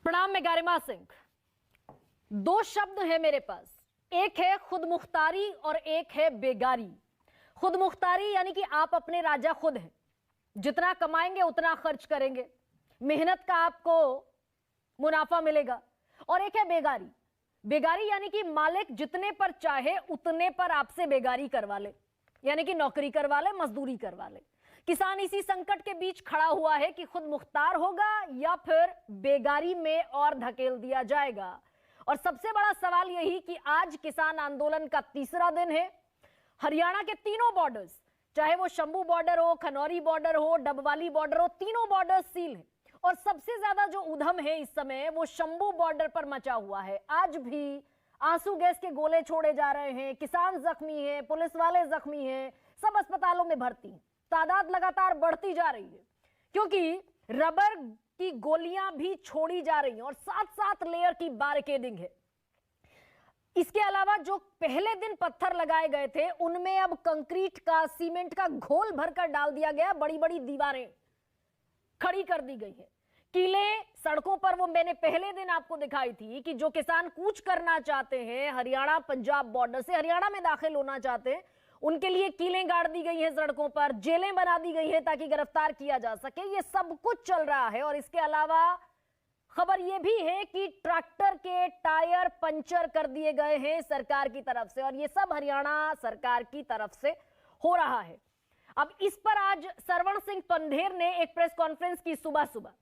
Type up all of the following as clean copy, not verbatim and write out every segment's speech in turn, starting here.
प्रणाम, मैं गरिमा सिंह। दो शब्द है मेरे पास, एक है खुद मुख्तारी और एक है बेगारी। खुद मुख्तारी यानी कि आप अपने राजा खुद हैं, जितना कमाएंगे उतना खर्च करेंगे, मेहनत का आपको मुनाफा मिलेगा। और एक है बेगारी। बेगारी यानी कि मालिक जितने पर चाहे उतने पर आपसे बेगारी करवा ले, यानी कि नौकरी करवा ले, मजदूरी करवा ले। किसान इसी संकट के बीच खड़ा हुआ है कि खुद मुख्तार होगा या फिर बेगारी में और धकेल दिया जाएगा। और सबसे बड़ा सवाल यही कि आज किसान आंदोलन का तीसरा दिन है। हरियाणा के तीनों बॉर्डर्स, चाहे वो शंभू बॉर्डर हो, खनौरी बॉर्डर हो, डबवाली बॉर्डर हो, तीनों बॉर्डर सील है। और सबसे ज्यादा जो उधम है इस समय वो शंभू बॉर्डर पर मचा हुआ है। आज भी आंसू गैस के गोले छोड़े जा रहे हैं, किसान जख्मी हैं, पुलिस वाले जख्मी हैं, सब अस्पतालों में भर्ती हैं। तादाद लगातार बढ़ती जा रही है क्योंकि रबर की गोलियां भी छोड़ी जा रही हैं और साथ साथ लेयर की बैरिकेडिंग है। इसके अलावा जो पहले दिन पत्थर लगाए गए थे उनमें अब कंक्रीट का, सीमेंट का घोल भरकर डाल दिया गया। बड़ी बड़ी दीवारें खड़ी कर दी गई है। किले सड़कों पर, वो मैंने पहले दिन आपको दिखाई थी कि जो किसान कूच करना चाहते हैं, हरियाणा पंजाब बॉर्डर से हरियाणा में दाखिल होना चाहते हैं, उनके लिए कीलें गाड़ दी गई हैं सड़कों पर, जेलें बना दी गई हैं ताकि गिरफ्तार किया जा सके। ये सब कुछ चल रहा है। और इसके अलावा खबर यह भी है कि ट्रैक्टर के टायर पंचर कर दिए गए हैं सरकार की तरफ से, और ये सब हरियाणा सरकार की तरफ से हो रहा है। अब इस पर आज सरवण सिंह पंधेर ने एक प्रेस कॉन्फ्रेंस की सुबह सुबह,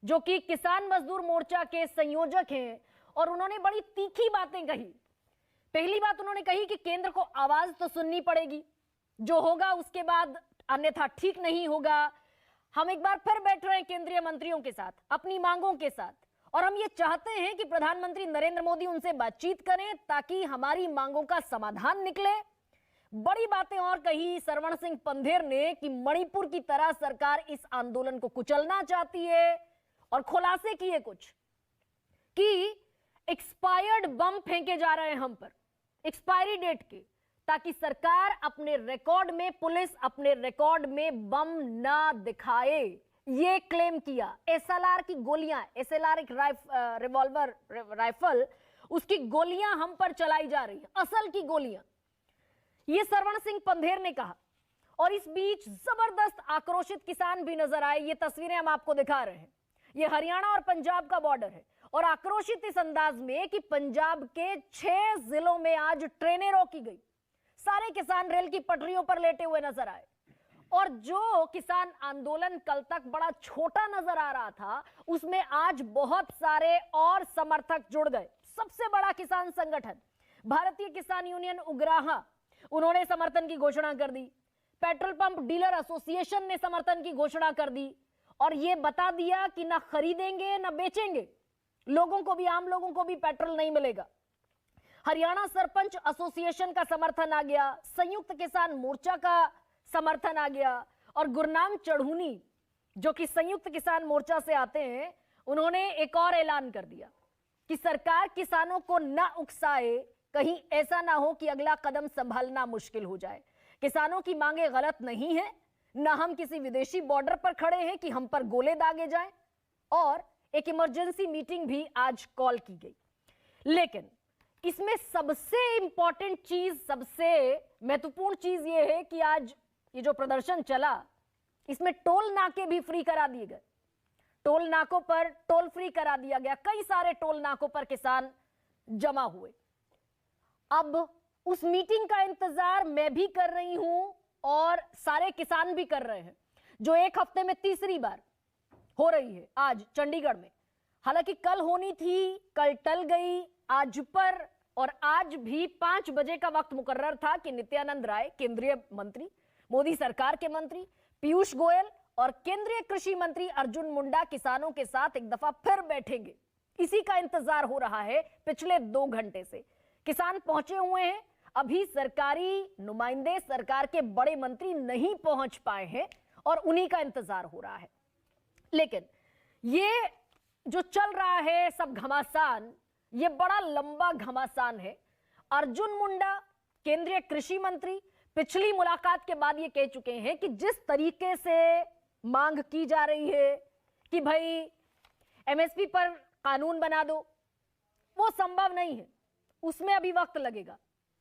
जो कि किसान मजदूर मोर्चा के संयोजक हैं, और उन्होंने बड़ी तीखी बातें कही। पहली बात उन्होंने कही कि केंद्र को आवाज तो सुननी पड़ेगी, जो होगा उसके बाद अन्यथा ठीक नहीं होगा। हम एक बार फिर बैठ रहे हैं केंद्रीय मंत्रियों के साथ अपनी मांगों के साथ, और हम ये चाहते हैं कि प्रधानमंत्री नरेंद्र मोदी उनसे बातचीत करें ताकि हमारी मांगों का समाधान निकले। बड़ी बातें और कही सरवण सिंह पंधेर ने कि मणिपुर की तरह सरकार इस आंदोलन को कुचलना चाहती है, और खुलासे किए कुछ कि एक्सपायर्ड बम फेंके जा रहे हैं हम पर, एक्सपायरी डेट के, ताकि सरकार अपने रिकॉर्ड में, पुलिस अपने रिकॉर्ड में बम ना दिखाए। ये क्लेम किया। एसएलआर की गोलियां, एसएलआर एक रिवॉल्वर राइफल, उसकी गोलियां हम पर चलाई जा रही है, असल की गोलियां, ये सरवण सिंह पंधेर ने कहा। और इस बीच जबरदस्त आक्रोशित किसान भी नजर आए। ये तस्वीरें हम आपको दिखा रहे हैं। ये हरियाणा और पंजाब का बॉर्डर है, और आक्रोशित इस अंदाज में कि पंजाब के 6 जिलों में आज ट्रेनें रोकी गई। सारे किसान रेल की पटरियों पर लेटे हुए नजर आए। और जो किसान आंदोलन कल तक बड़ा छोटा नजर आ रहा था, उसमें आज बहुत सारे और समर्थक जुड़ गए। सबसे बड़ा किसान संगठन भारतीय किसान यूनियन उग्राहा, उन्होंने समर्थन की घोषणा कर दी। पेट्रोल पंप डीलर एसोसिएशन ने समर्थन की घोषणा कर दी, और यह बता दिया कि ना खरीदेंगे ना बेचेंगे, लोगों को भी, आम लोगों को भी पेट्रोल नहीं मिलेगा। हरियाणा सरपंच एसोसिएशन का समर्थन आ गया, संयुक्त किसान मोर्चा का समर्थन आ गया, और गुरनाम चढ़ूनी जो कि संयुक्त किसान मोर्चा से आते हैं, उन्होंने एक और ऐलान कर दिया कि सरकार किसानों को ना उकसाए, कहीं ऐसा ना हो कि अगला कदम संभालना मुश्किल हो जाए। किसानों की मांगे गलत नहीं है, ना हम किसी विदेशी बॉर्डर पर खड़े हैं कि हम पर गोले दागे जाएं। और एक इमरजेंसी मीटिंग भी आज कॉल की गई। लेकिन इसमें सबसे इंपॉर्टेंट चीज, सबसे महत्वपूर्ण चीज यह है कि आज ये जो प्रदर्शन चला, इसमें टोल नाके भी फ्री करा दिए गए। टोल नाकों पर टोल फ्री करा दिया गया। कई सारे टोल नाकों पर किसान जमा हुए। अब उस मीटिंग का इंतजार मैं भी कर रही हूं और सारे किसान भी कर रहे हैं, जो एक हफ्ते में तीसरी बार हो रही है आज चंडीगढ़ में। हालांकि कल होनी थी, कल टल गई, आज पर, और आज भी 5 बजे का वक्त मुकर्रर था कि नित्यानंद राय, केंद्रीय मंत्री, मोदी सरकार के मंत्री, पीयूष गोयल और केंद्रीय कृषि मंत्री अर्जुन मुंडा किसानों के साथ एक दफा फिर बैठेंगे। इसी का इंतजार हो रहा है पिछले 2 घंटे से। किसान पहुंचे हुए हैं, अभी सरकारी नुमाइंदे, सरकार के बड़े मंत्री नहीं पहुंच पाए हैं, और उन्हीं का इंतजार हो रहा है। लेकिन ये जो चल रहा है सब घमासान, ये बड़ा लंबा घमासान है। अर्जुन मुंडा, केंद्रीय कृषि मंत्री, पिछली मुलाकात के बाद ये कह चुके हैं कि जिस तरीके से मांग की जा रही है कि भाई एमएसपी पर कानून बना दो, वो संभव नहीं है, उसमें अभी वक्त लगेगा।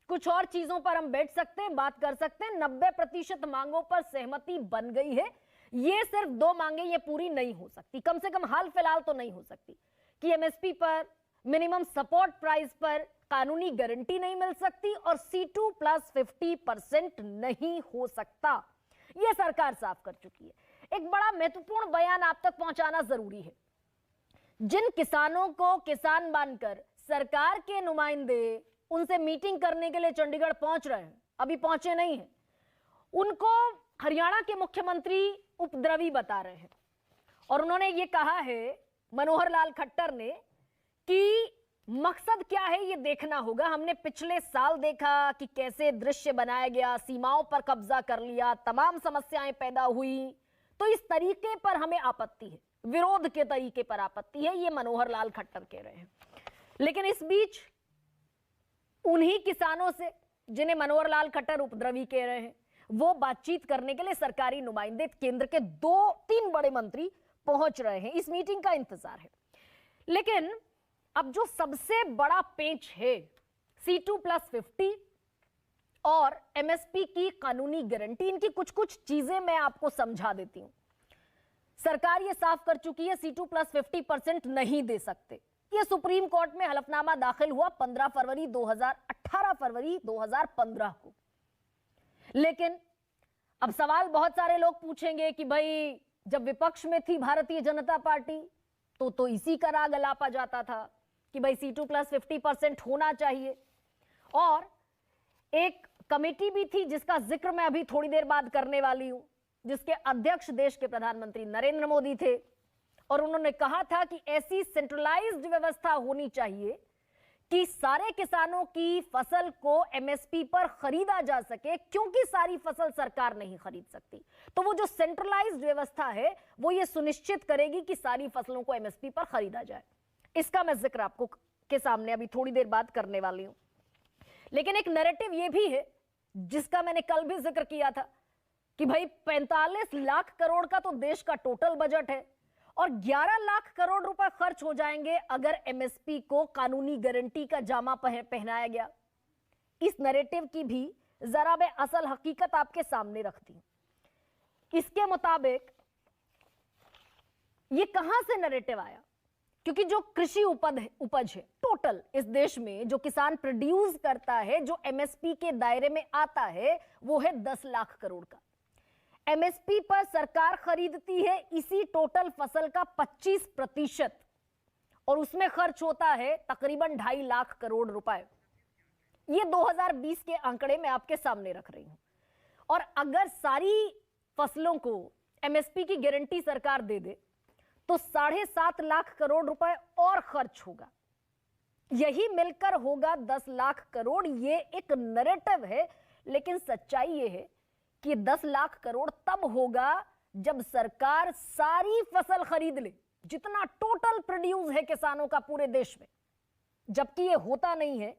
कुछ और चीजों पर हम बैठ सकते हैं, बात कर सकते हैं। 90% मांगों पर सहमति बन गई है। ये सिर्फ 2 मांगे ये पूरी नहीं हो सकती, कम से कम हाल फिलहाल तो नहीं हो सकती, कि एमएसपी पर, मिनिमम सपोर्ट प्राइस पर कानूनी गारंटी नहीं मिल सकती और C2 + 50% नहीं हो सकता। यह सरकार साफ कर चुकी है। एक बड़ा महत्वपूर्ण बयान आप तक पहुंचाना जरूरी है। जिन किसानों को किसान मानकर सरकार के नुमाइंदे उनसे मीटिंग करने के लिए चंडीगढ़ पहुंच रहे हैं, अभी पहुंचे नहीं हैं, उनको हरियाणा के मुख्यमंत्री उपद्रवी बता रहे हैं। और उन्होंने ये कहा है, मनोहर लाल खट्टर ने, कि मकसद क्या है ये देखना होगा। हमने पिछले साल देखा कि कैसे दृश्य बनाया गया, सीमाओं पर कब्जा कर लिया, तमाम समस्याएं पैदा हुई, तो इस तरीके पर हमें आपत्ति है, विरोध के तरीके पर आपत्ति है, ये मनोहर लाल खट्टर कह रहे हैं। लेकिन इस बीच उन्हीं किसानों से जिन्हें मनोहर लाल खट्टर उपद्रवी कह रहे हैं, वो बातचीत करने के लिए सरकारी नुमाइंदे, केंद्र के 2-3 बड़े मंत्री पहुंच रहे हैं। इस मीटिंग का इंतजार है। लेकिन अब जो सबसे बड़ा पेंच है, C2 + 50 और एमएसपी की कानूनी गारंटी, इनकी कुछ चीजें मैं आपको समझा देती हूं। सरकार ये साफ कर चुकी है, C2 + 50% नहीं दे सकते। ये सुप्रीम कोर्ट में हलफनामा दाखिल हुआ 15 फरवरी 2015 को। लेकिन अब सवाल बहुत सारे लोग पूछेंगे कि भाई, जब विपक्ष में थी भारतीय जनता पार्टी तो इसी का राग अलापा जाता था कि भाई C2 + 50% होना चाहिए। और एक कमेटी भी थी जिसका जिक्र मैं अभी थोड़ी देर बाद करने वाली हूं, जिसके अध्यक्ष देश के प्रधानमंत्री नरेंद्र मोदी थे। और उन्होंने कहा था कि ऐसी सेंट्रलाइज्ड व्यवस्था होनी चाहिए कि सारे किसानों की फसल को एमएसपी पर खरीदा जा सके, क्योंकि सारी फसल सरकार नहीं खरीद सकती। तो वो जो सेंट्रलाइज्ड व्यवस्था है, वो ये सुनिश्चित करेगी कि सारी फसलों को एमएसपी पर खरीदा जाए। इसका मैं जिक्र आपको के सामने अभी थोड़ी देर बाद करने वाली हूं। लेकिन एक नैरेटिव ये भी है, जिसका मैंने कल भी जिक्र किया था, कि भाई 45 लाख करोड़ का तो देश का टोटल बजट है और 11 लाख करोड़ रुपए खर्च हो जाएंगे अगर एमएसपी को कानूनी गारंटी का जामा पहनाया गया। इस नैरेटिव की भी जरा मैं असल हकीकत आपके सामने रखती हूं। इसके मुताबिक ये कहां से नैरेटिव आया? क्योंकि जो कृषि उपज है टोटल इस देश में, जो किसान प्रोड्यूस करता है, जो एमएसपी के दायरे में आता है, वो है 10 लाख करोड़ का। एमएसपी पर सरकार खरीदती है इसी टोटल फसल का 25% और उसमें खर्च होता है तकरीबन 2.5 लाख करोड़ रुपए। ये 2020 के आंकड़े मैं आपके सामने रख रही हूं। और अगर सारी फसलों को एमएसपी की गारंटी सरकार दे दे तो 7.5 लाख करोड़ रुपए और खर्च होगा। यही मिलकर होगा 10 लाख करोड़। ये एक नैरेटिव है, लेकिन सच्चाई ये है कि 10 लाख करोड़ तब होगा जब सरकार सारी फसल खरीद ले, जितना टोटल प्रोड्यूस है किसानों का पूरे देश में। जबकि ये होता नहीं है।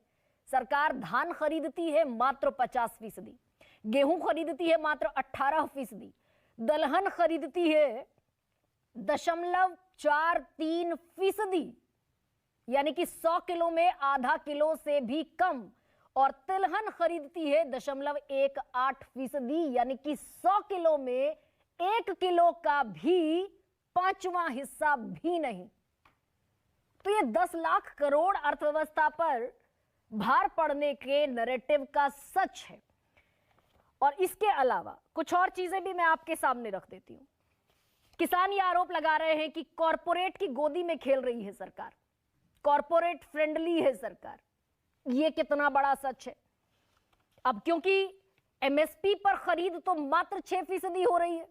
सरकार धान खरीदती है मात्र 50%, गेहूं खरीदती है मात्र 18%, दलहन खरीदती है 0.43%, यानी कि 100 किलो में आधा किलो से भी कम, और तिलहन खरीदती है 0.18%, यानी कि 100 किलो में 1 किलो का भी 5वां हिस्सा भी नहीं। तो ये 10 लाख करोड़ अर्थव्यवस्था पर भार पड़ने के नैरेटिव का सच है। और इसके अलावा कुछ और चीजें भी मैं आपके सामने रख देती हूं। किसान ये आरोप लगा रहे हैं कि कॉरपोरेट की गोदी में खेल रही है सरकार, कॉरपोरेट फ्रेंडली है सरकार। ये कितना बड़ा सच है? अब क्योंकि एमएसपी पर खरीद तो मात्र 6% हो रही है।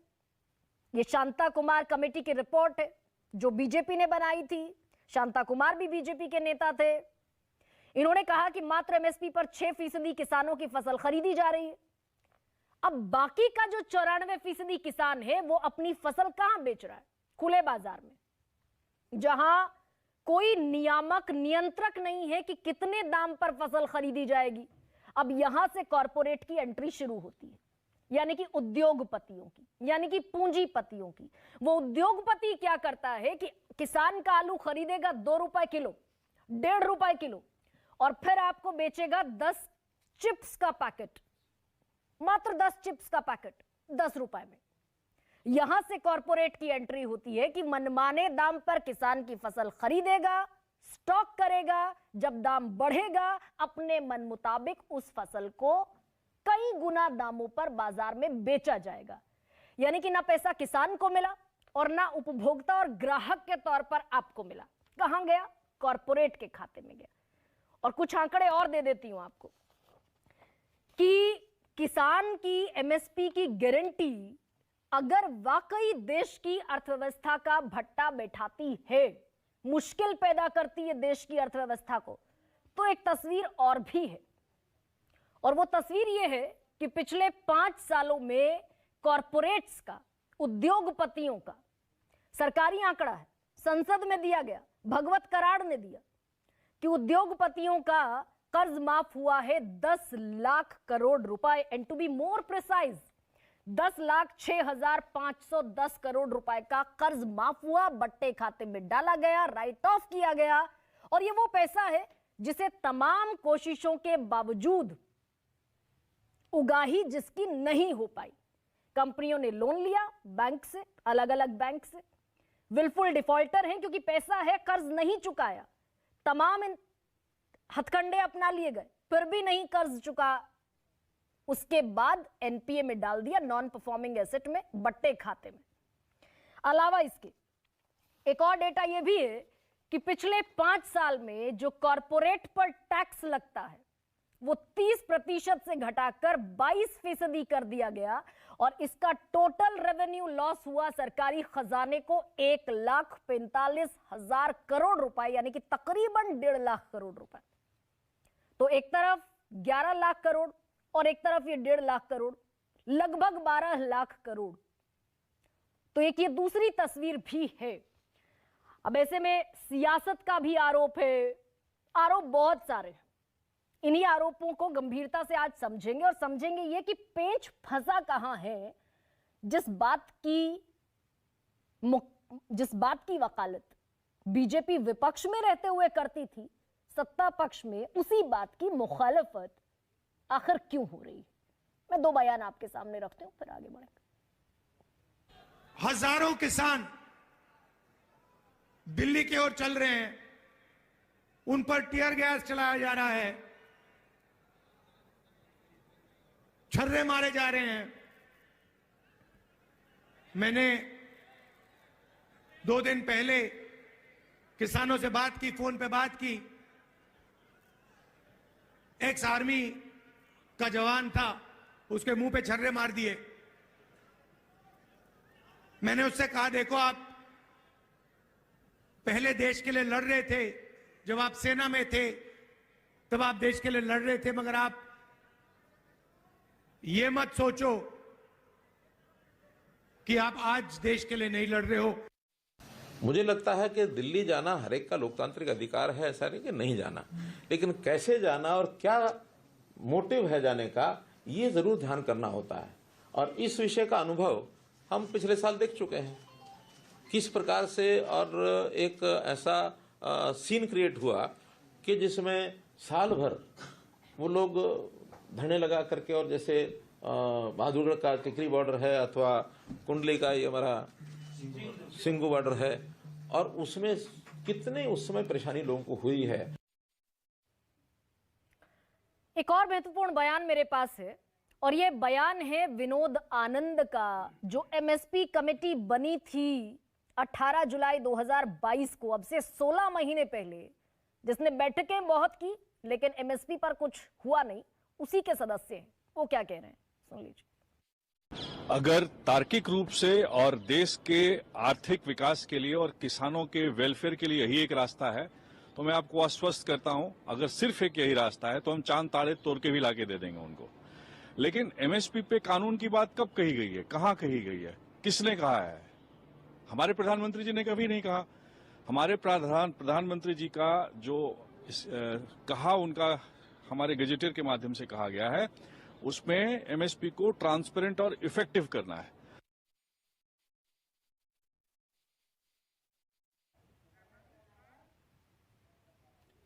ये शांता कुमार कमेटी की रिपोर्ट है जो बीजेपी ने बनाई थी। शांता कुमार भी बीजेपी के नेता थे। इन्होंने कहा कि मात्र एमएसपी पर 6% किसानों की फसल खरीदी जा रही है। अब बाकी का जो 94% किसान है वो अपनी फसल कहां बेच रहा है? खुले बाजार में, जहां कोई नियामक नियंत्रक नहीं है कि कितने दाम पर फसल खरीदी जाएगी। अब यहां से कॉरपोरेट की एंट्री शुरू होती है, यानी कि उद्योगपतियों की, यानी कि पूंजीपतियों की। वो उद्योगपति क्या करता है कि किसान का आलू खरीदेगा 2 रुपए किलो, 1.5 रुपए किलो, और फिर आपको बेचेगा 10 चिप्स का पैकेट, मात्र 10 चिप्स का पैकेट 10 रुपए में। यहां से कॉरपोरेट की एंट्री होती है कि मनमाने दाम पर किसान की फसल खरीदेगा, स्टॉक करेगा, जब दाम बढ़ेगा अपने मन मुताबिक उस फसल को कई गुना दामों पर बाजार में बेचा जाएगा। यानी कि ना पैसा किसान को मिला और ना उपभोक्ता और ग्राहक के तौर पर आपको मिला। कहां गया? कॉरपोरेट के खाते में गया। और कुछ आंकड़े और दे देती हूं आपको कि किसान की एमएसपी की गारंटी अगर वाकई देश की अर्थव्यवस्था का भट्टा बैठाती है, मुश्किल पैदा करती है देश की अर्थव्यवस्था को, तो एक तस्वीर और भी है। और वो तस्वीर ये है कि पिछले 5 सालों में कॉरपोरेट्स का, उद्योगपतियों का, सरकारी आंकड़ा है, संसद में दिया गया, भगवत कराड़ ने दिया कि उद्योगपतियों का कर्ज माफ हुआ है 10 लाख करोड़ रुपए। And to be more precise 10,06,510 crore रुपए का कर्ज माफ हुआ, बट्टे खाते में डाला गया, राइट ऑफ किया गया। और ये वो पैसा है जिसे तमाम कोशिशों के बावजूद उगाही जिसकी नहीं हो पाई। कंपनियों ने लोन लिया बैंक से, अलग अलग बैंक से, विलफुल डिफॉल्टर हैं क्योंकि पैसा है, कर्ज नहीं चुकाया, तमाम हथकंडे अपना लिए गए, फिर भी नहीं कर्ज चुका। उसके बाद एनपीए में डाल दिया, नॉन परफॉर्मिंग एसेट में, बट्टे खाते में। अलावा इसके एक और डेटा यह भी है कि पिछले 5 साल में जो कॉरपोरेट पर टैक्स लगता है वो 30% से घटाकर 22% कर दिया गया। और इसका टोटल रेवेन्यू लॉस हुआ सरकारी खजाने को 1,45,000 करोड़ रुपए, यानी कि तकरीबन 1.5 लाख करोड़ रुपए। तो एक तरफ 11 लाख करोड़ और एक तरफ ये 1.5 लाख करोड़, लगभग 12 लाख करोड़। तो एक ये दूसरी तस्वीर भी है। अब ऐसे में सियासत का भी आरोप है, आरोप बहुत सारे हैं। इन्हीं आरोपों को गंभीरता से आज समझेंगे और समझेंगे ये कि पेच फंसा कहां है। जिस बात की वकालत बीजेपी विपक्ष में रहते हुए करती थी, सत्ता पक्ष में उसी बात की मुखालफत आखिर क्यों हो रही है। मैं 2 बयान आपके सामने रखती हूं, फिर आगे बढ़ेंगे। हजारों किसान दिल्ली की ओर चल रहे हैं, उन पर टीयर गैस चलाया जा रहा है, छर्रे मारे जा रहे हैं। मैंने 2 दिन पहले किसानों से बात की, फोन पे बात की। एक्स आर्मी का जवान था, उसके मुंह पे छर्रे मार दिए। मैंने उससे कहा, देखो आप पहले देश के लिए लड़ रहे थे, जब आप सेना में थे तब आप देश के लिए लड़ रहे थे, मगर आप ये मत सोचो कि आप आज देश के लिए नहीं लड़ रहे हो। मुझे लगता है कि दिल्ली जाना हर एक का लोकतांत्रिक अधिकार है, ऐसा नहीं कि नहीं जाना, लेकिन कैसे जाना और क्या मोटिव है जाने का, ये जरूर ध्यान करना होता है। और इस विषय का अनुभव हम पिछले साल देख चुके हैं, किस प्रकार से और एक ऐसा सीन क्रिएट हुआ कि जिसमें साल भर वो लोग धरने लगा करके, और जैसे बहादुरगढ़ का टिकरी बॉर्डर है अथवा कुंडली का ये हमारा सिंगू बॉर्डर है, और उसमें कितने उस समय परेशानी लोगों को हुई है। एक और महत्वपूर्ण बयान मेरे पास है, और यह बयान है विनोद आनंद का, जो एमएसपी कमेटी बनी थी 18 जुलाई 2022 को, अब से 16 महीने पहले, जिसने बैठकें बहुत की लेकिन एमएसपी पर कुछ हुआ नहीं। उसी के सदस्य हैं, वो क्या कह रहे हैं सुन लीजिए। अगर तार्किक रूप से और देश के आर्थिक विकास के लिए और किसानों के वेलफेयर के लिए यही एक रास्ता है, तो मैं आपको आश्वस्त करता हूं, अगर सिर्फ एक यही रास्ता है तो हम चांद तारे तोड़ के भी लाके दे देंगे उनको। लेकिन एमएसपी पे कानून की बात कब कही गई है, कहां कही गई है, किसने कहा है? हमारे प्रधानमंत्री जी ने कभी नहीं कहा। हमारे प्रधानमंत्री जी का जो कहा, उनका हमारे गजेटियर के माध्यम से कहा गया है, उसमें एमएसपी को ट्रांसपेरेंट और इफेक्टिव करना है।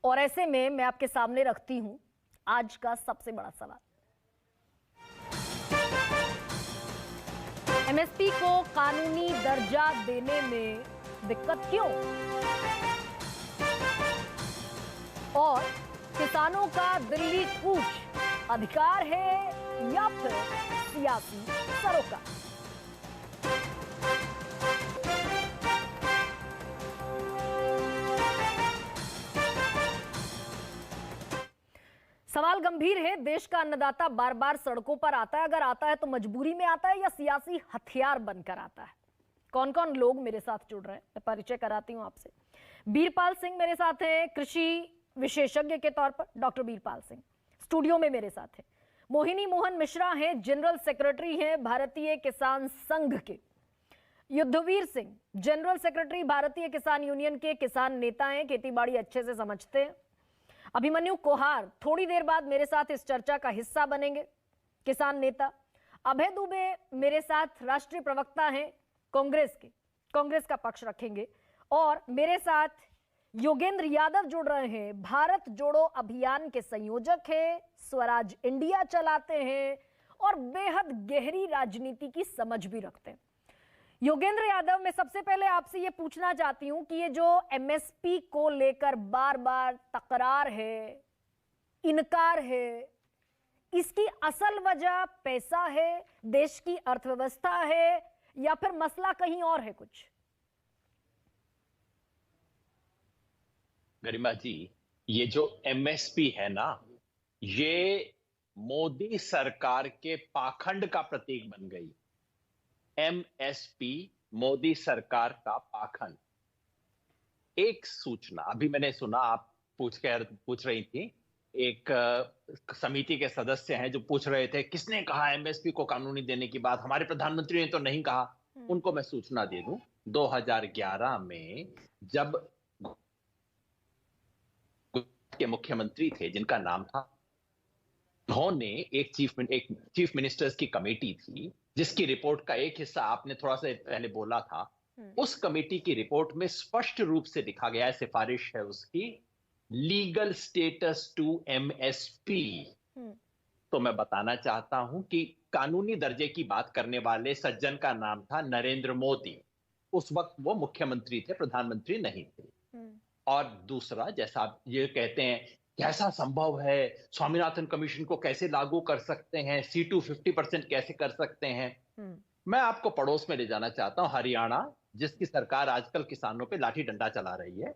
और ऐसे में मैं आपके सामने रखती हूं आज का सबसे बड़ा सवाल। एमएसपी को कानूनी दर्जा देने में दिक्कत क्यों? और किसानों का दिल्ली कूच अधिकार है या फिर सियासी सरोकार? सवाल गंभीर है। देश का अन्नदाता बार बार सड़कों पर आता है, अगर आता है तो मजबूरी में आता है या सियासी हथियार बनकर आता है? कौन कौन लोग मेरे साथ जुड़ रहे हैं, मैं परिचय कराती हूं आपसे। बीरपाल सिंह मेरे साथ हैं, कृषि विशेषज्ञ के तौर पर डॉक्टर बीरपाल सिंह स्टूडियो में मेरे साथ हैं। मोहिनी मोहन मिश्रा हैं, जनरल सेक्रेटरी हैं भारतीय किसान संघ के। युद्धवीर सिंह जनरल सेक्रेटरी भारतीय किसान यूनियन के, किसान नेता हैं, खेतीबाड़ी अच्छे से समझते हैं। अभिमन्यु कोहार थोड़ी देर बाद मेरे साथ इस चर्चा का हिस्सा बनेंगे, किसान नेता। अभय दुबे मेरे साथ राष्ट्रीय प्रवक्ता हैं कांग्रेस के, कांग्रेस का पक्ष रखेंगे। और मेरे साथ योगेंद्र यादव जुड़ रहे हैं, भारत जोड़ो अभियान के संयोजक हैं, स्वराज इंडिया चलाते हैं और बेहद गहरी राजनीति की समझ भी रखते हैं। योगेंद्र यादव, मैं सबसे पहले आपसे ये पूछना चाहती हूं कि ये जो एमएसपी को लेकर बार बार तकरार है, इनकार है, इसकी असल वजह पैसा है, देश की अर्थव्यवस्था है या फिर मसला कहीं और है कुछ? गरिमा जी, ये जो एमएसपी है ना, ये मोदी सरकार के पाखंड का प्रतीक बन गई। एमएसपी मोदी सरकार का पाखंड। एक सूचना अभी मैंने सुना, आप पूछ रही थी, एक समिति के सदस्य हैं जो पूछ रहे थे किसने कहा एमएसपी को कानूनी देने की बात, हमारे प्रधानमंत्री ने तो नहीं कहा। उनको मैं सूचना दे दूं, 2011 में जब के मुख्यमंत्री थे जिनका नाम था, उन्होंने एक चीफ मिनिस्टर्स की कमेटी थी जिसकी रिपोर्ट का एक हिस्सा आपने थोड़ा सा पहले बोला था। उस कमेटी की रिपोर्ट में स्पष्ट रूप से लिखा गया है, सिफारिश है उसकी, लीगल स्टेटस टू एमएसपी। तो मैं बताना चाहता हूं कि कानूनी दर्जे की बात करने वाले सज्जन का नाम था नरेंद्र मोदी। उस वक्त वो मुख्यमंत्री थे, प्रधानमंत्री नहीं थे। और दूसरा, जैसा आप ये कहते हैं कैसा संभव है, स्वामीनाथन कमीशन को कैसे लागू कर सकते हैं, C2 50% कैसे कर सकते हैं, मैं आपको पड़ोस में ले जाना चाहता हूं, हरियाणा, जिसकी सरकार आजकल किसानों पे लाठी डंडा चला रही है।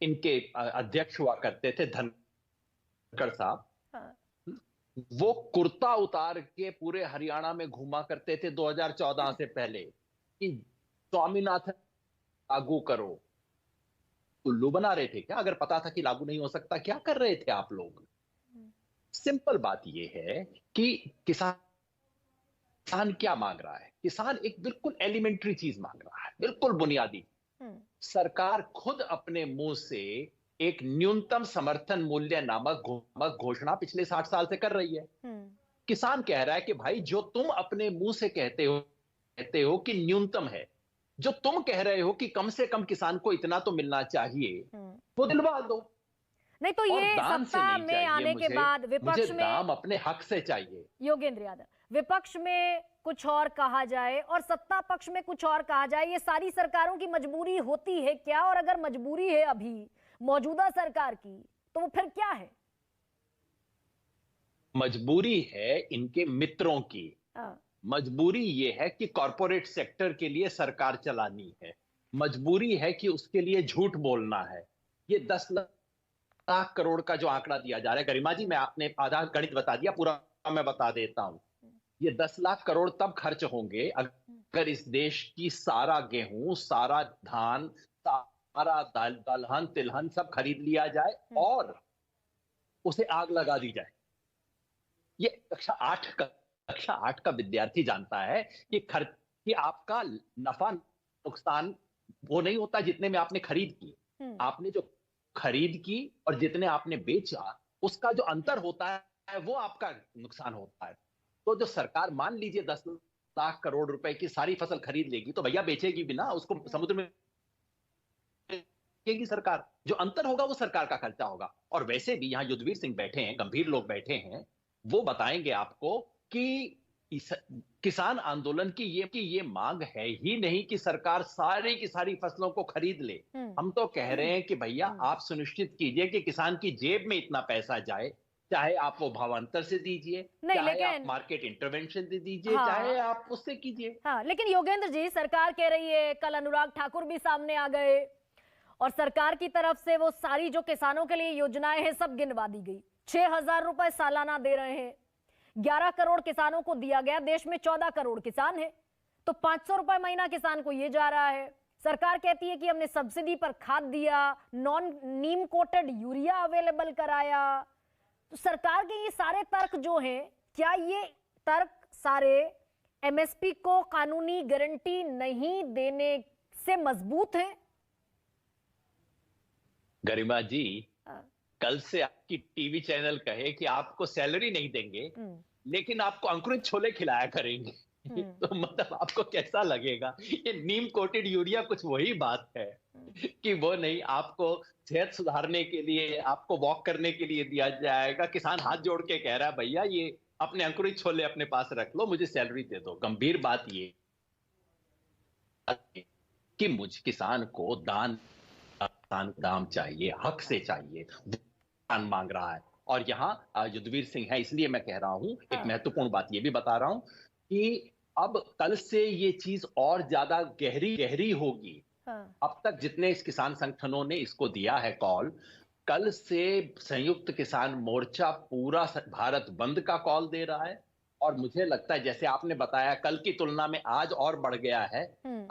इनके अध्यक्ष हुआ करते थे धनखड़ साहब। वो कुर्ता उतार के पूरे हरियाणा में घूमा करते थे 2014 से पहले कि स्वामीनाथन लागू करो। उल्लू बना रहे थे क्या? अगर पता था कि लागू नहीं हो सकता, क्या कर रहे थे आप लोग? सिंपल बात यह है कि किसान क्या मांग रहा है। किसान एक बिल्कुल एलिमेंट्री चीज मांग रहा है, बिल्कुल बुनियादी। सरकार खुद अपने मुंह से एक न्यूनतम समर्थन मूल्य नामक घोषणा पिछले 60 साल से कर रही है। किसान कह रहा है कि भाई, जो तुम अपने मुंह से कहते हो कि न्यूनतम है, जो तुम कह रहे हो कि कम से कम किसान को इतना तो मिलना चाहिए, वो दिलवा दो। नहीं तो ये सत्ता में आने के बाद विपक्ष में दाम अपने हक से चाहिए। योगेंद्र यादव, विपक्ष में कुछ और कहा जाए और सत्ता पक्ष में कुछ और कहा जाए, ये सारी सरकारों की मजबूरी होती है क्या? और अगर मजबूरी है अभी मौजूदा सरकार की, तो वो फिर क्या है? मजबूरी है इनके मित्रों की। मजबूरी ये है कि कॉरपोरेट सेक्टर के लिए सरकार चलानी है। मजबूरी है कि उसके लिए झूठ बोलना है। ये 10 लाख करोड़ का जो आंकड़ा दिया जा रहा है, गरिमा जी, मैं आपने आधा गणित बता दिया, पूरा मैं बता देता हूं। ये 10 लाख करोड़ तब खर्च होंगे अगर इस देश की सारा गेहूं, सारा धान, सारा दलहन तिलहन सब खरीद लिया जाए और उसे आग लगा दी जाए। ये कक्षा 8 का विद्यार्थी जानता है कि आपका नफा नुकसान वो नहीं होता जितने में आपने खरीद की। आपने जो खरीद की और जितने आपने बेचा, उसका जो अंतर होता है वो आपका नुकसान होता है। तो जो सरकार मान लीजिए 10 लाख करोड़ रुपए की सारी फसल खरीद लेगी, तो भैया बेचेगी भी ना, उसको समुद्र में देगी सरकार, जो अंतर होगा वो सरकार का खर्चा होगा। और वैसे भी यहाँ युद्धवीर सिंह बैठे हैं, गंभीर लोग बैठे हैं, वो बताएंगे आपको कि किसान आंदोलन की ये मांग है ही नहीं कि सरकार सारी की सारी फसलों को खरीद ले। हम तो कह रहे हैं कि भैया आप सुनिश्चित कीजिए कि किसान की जेब में इतना पैसा जाए, चाहे आप वो भावांतर से दीजिए, चाहे आप मार्केट इंटरवेंशन से दीजिए, चाहे आप उससे कीजिए। हाँ, लेकिन योगेंद्र जी, सरकार कह रही है, कल अनुराग ठाकुर भी सामने आ गए और सरकार की तरफ से वो सारी जो किसानों के लिए योजनाएं हैं सब गिनवा दी गई। 6,000 रुपए सालाना दे रहे हैं, 11 करोड़ किसानों को दिया गया, देश में 14 करोड़ किसान है, तो 500 रुपए महीना किसान को ये जा रहा है। सरकार कहती है कि हमने सब्सिडी पर खाद दिया, नॉन नीम कोटेड यूरिया अवेलेबल कराया। तो सरकार के ये सारे तर्क जो हैं, क्या ये तर्क सारे एमएसपी को कानूनी गारंटी नहीं देने से मजबूत है? गरिमा जी, कल से आपकी टीवी चैनल कहे कि आपको सैलरी नहीं देंगे लेकिन आपको अंकुरित छोले खिलाया करेंगे, तो मतलब आपको कैसा लगेगा? ये नीम कोटेड यूरिया कुछ वही बात है कि वो नहीं, आपको सेहत सुधारने के लिए, आपको वॉक करने के लिए दिया जाएगा। किसान हाथ जोड़ के कह रहा है भैया ये अपने अंकुरित छोले अपने पास रख लो, मुझे सैलरी दे दो। गंभीर बात ये कि मुझ किसान को दाम चाहिए, हक से चाहिए, मांग रहा है। और यहाँ युद्धवीर सिंह है, इसलिए मैं कह रहा हूं, एक महत्वपूर्ण बात ये भी बता रहा हूं कि अब कल से ये चीज और ज्यादा गहरी होगी। अब तक जितने इस किसान संगठनों ने इसको दिया है कॉल, कल से संयुक्त किसान मोर्चा पूरा भारत बंद का कॉल दे रहा है। और मुझे लगता है जैसे आपने बताया कल की तुलना में आज और बढ़ गया है,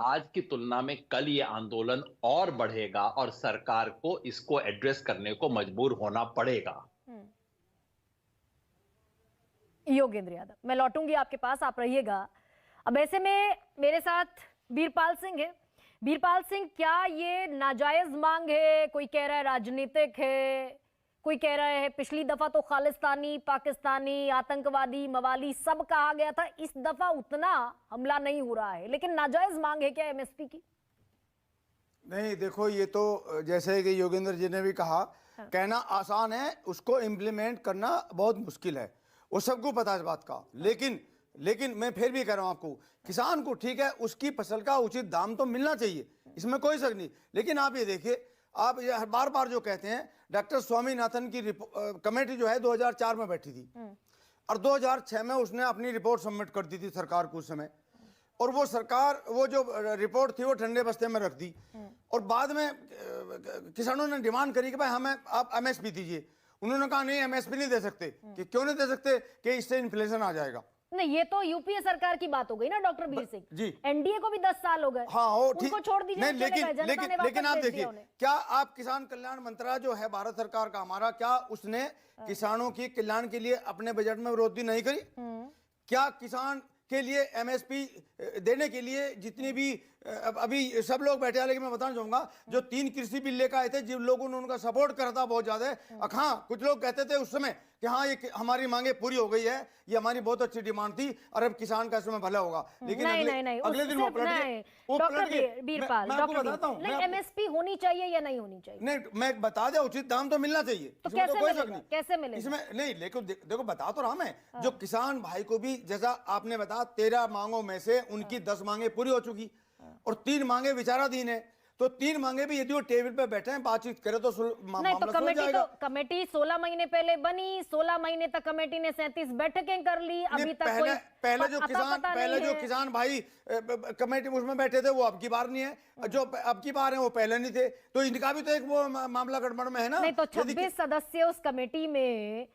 आज की तुलना में कल ये आंदोलन और बढ़ेगा और सरकार को इसको एड्रेस करने को मजबूर होना पड़ेगा। योगेंद्र यादव, मैं लौटूंगी आपके पास, आप रहिएगा। अब ऐसे में मेरे साथ बीरपाल सिंह है। बीरपाल सिंह, क्या ये नाजायज मांग है? कोई कह रहा है राजनीतिक है, कोई कह रहा है पिछली दफा तो खालिस्तानी, पाकिस्तानी, आतंकवादी, मवाली सब कहा गया था, इस दफा उतना हमला नहीं हो रहा है, लेकिन नाजायज मांग है क्या एमएसपी की? नहीं, देखो ये तो जैसे कि योगेंद्र जी ने भी कहा, कहना आसान है, उसको इम्प्लीमेंट करना बहुत मुश्किल है, वो सबको पता है इस बात का। लेकिन मैं फिर भी कह रहा हूं आपको, किसान को ठीक है उसकी फसल का उचित दाम तो मिलना चाहिए, इसमें कोई शक नहीं। लेकिन आप ये देखिए, आप ये बार बार जो कहते हैं, डॉक्टर स्वामीनाथन की कमेटी जो है 2004 में बैठी थी और 2006 में उसने अपनी रिपोर्ट सबमिट कर दी थी सरकार को उस समय, और वो सरकार वो जो रिपोर्ट थी वो ठंडे बस्ते में रख दी। और बाद में किसानों ने डिमांड करी कि भाई हमें आप एमएसपी दीजिए। उन्होंने कहा नहीं, एमएसपी नहीं दे सकते। कि क्यों नहीं दे सकते? कि इससे इन्फ्लेशन आ जाएगा। नहीं, ये तो यूपीए सरकार की बात हो गई ना डॉक्टर वीर सिंह जी। एनडीए को भी 10 साल हो गए। हाँ, उनको छोड़ दीजिए। लेकिन आप देखिए, क्या आप किसान कल्याण मंत्रालय जो है भारत सरकार का हमारा, क्या उसने किसानों की कल्याण के लिए अपने बजट में वृद्धि नहीं करी? क्या किसान के लिए एमएसपी देने के लिए जितनी भी अभी सब लोग बैठे हैं, लेकिन मैं बताना चाहूंगा जो 3 कृषि बिल लेकर आए थे, जिन लोगों ने उनका सपोर्ट करा था बहुत ज्यादा। हाँ, कुछ लोग कहते थे उस समय कि हाँ ये हमारी मांगे पूरी हो गई है, ये हमारी बहुत अच्छी डिमांड थी और अब किसान का इसमें भला होगा। लेकिन अगले दिन वो पलट गए। डॉक्टर बताता हूँ, एमएसपी होनी चाहिए या नहीं होनी चाहिए? नहीं, मैं बता दे, उचित दाम तो मिलना चाहिए, तो कैसे मिलेगा? इसमें नहीं, लेकिन देखो बता तो रहा मैं, जो किसान भाई को भी, जैसा आपने बताया 13 मांगों में से उनकी 10 मांगे पूरी हो चुकी और 3 मांगे विचाराधीन है, तो 3 मांगे भी यदि वो टेबल पे बैठे हैं बातचीत करे तो नहीं, तो कमेटी 16 महीने पहले बनी, 16 महीने तक कमेटी ने 37 बैठकें कर ली, अभी तक पहले जो किसान भाई कमेटी उसमें बैठे थे वो अब की बार नहीं है, जो अब की बार है वो पहले नहीं थे, तो इनका भी तो एक वो मामला गड़बड़ में है ना। नहीं, तो 26 सदस्य उस कमेटी में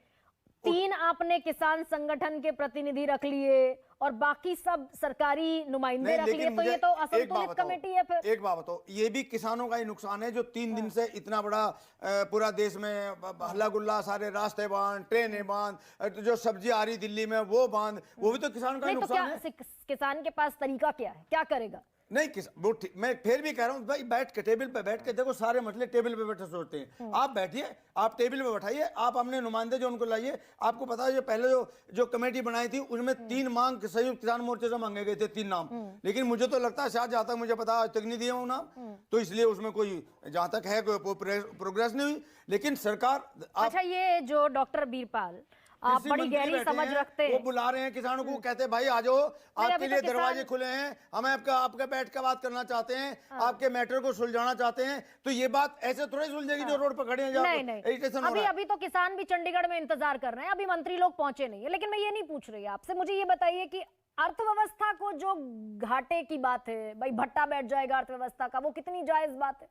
3 आपने किसान संगठन के प्रतिनिधि रख लिए और बाकी सब सरकारी नुमाइंदे रख लिए, तो ये तो असंतुलित कमेटी है। फिर एक बात बताओ, ये भी किसानों का ही नुकसान है जो 3 दिन से इतना बड़ा पूरा देश में हल्ला गुल्ला, सारे रास्ते बंद, ट्रेनें बंद, जो सब्जी आ रही दिल्ली में वो बंद, वो भी तो किसान का ही नुकसान है। किसान के पास तरीका क्या है, क्या करेगा? नहीं वो मैं फिर भी कह रहा हूँ भाई, बैठ के टेबल पे बैठ के देखो, सारे मसले टेबल पे बैठे सोचते हैं। आप बैठिए, आप टेबल पे बैठाइए, आप अपने नुमाइंदे जो उनको लाइए। आपको पता है जो पहले जो कमेटी बनाई थी उसमें 3 मांग संयुक्त किसान मोर्चे से मांगे गए थे, 3 नाम। लेकिन मुझे तो लगता है शायद, जहां तक मुझे पता, आज तक नहीं दिया हूं नाम, तो इसलिए उसमें कोई जहां तक है कोई प्रोग्रेस नहीं हुई। लेकिन सरकार अच्छा, ये जो डॉक्टर बीरपाल, आप कृषि बड़ी मंत्री गहरी बैठे समझ हैं, रखते वो हैं। बुला रहे हैं किसानों को, कहते हैं भाई आ जाओ, अभी आपके तो लिए किसान- दरवाजे खुले हैं, हमें आपका बैठ के बात करना चाहते हैं, आपके मैटर को सुलझाना चाहते हैं। तो ये बात ऐसे थोड़ी सुलझेगी जो रोड पर खड़े हैं, नहीं नहीं, एजिटेशन हो अभी रहा है। अभी तो किसान भी चंडीगढ़ में इंतजार कर रहे हैं, अभी मंत्री लोग पहुंचे नहीं है। लेकिन मैं ये नहीं पूछ रही आपसे, मुझे ये बताइए कि अर्थव्यवस्था को जो घाटे की बात है, भाई भट्टा बैठ जाएगा अर्थव्यवस्था का, वो कितनी जायज बात है?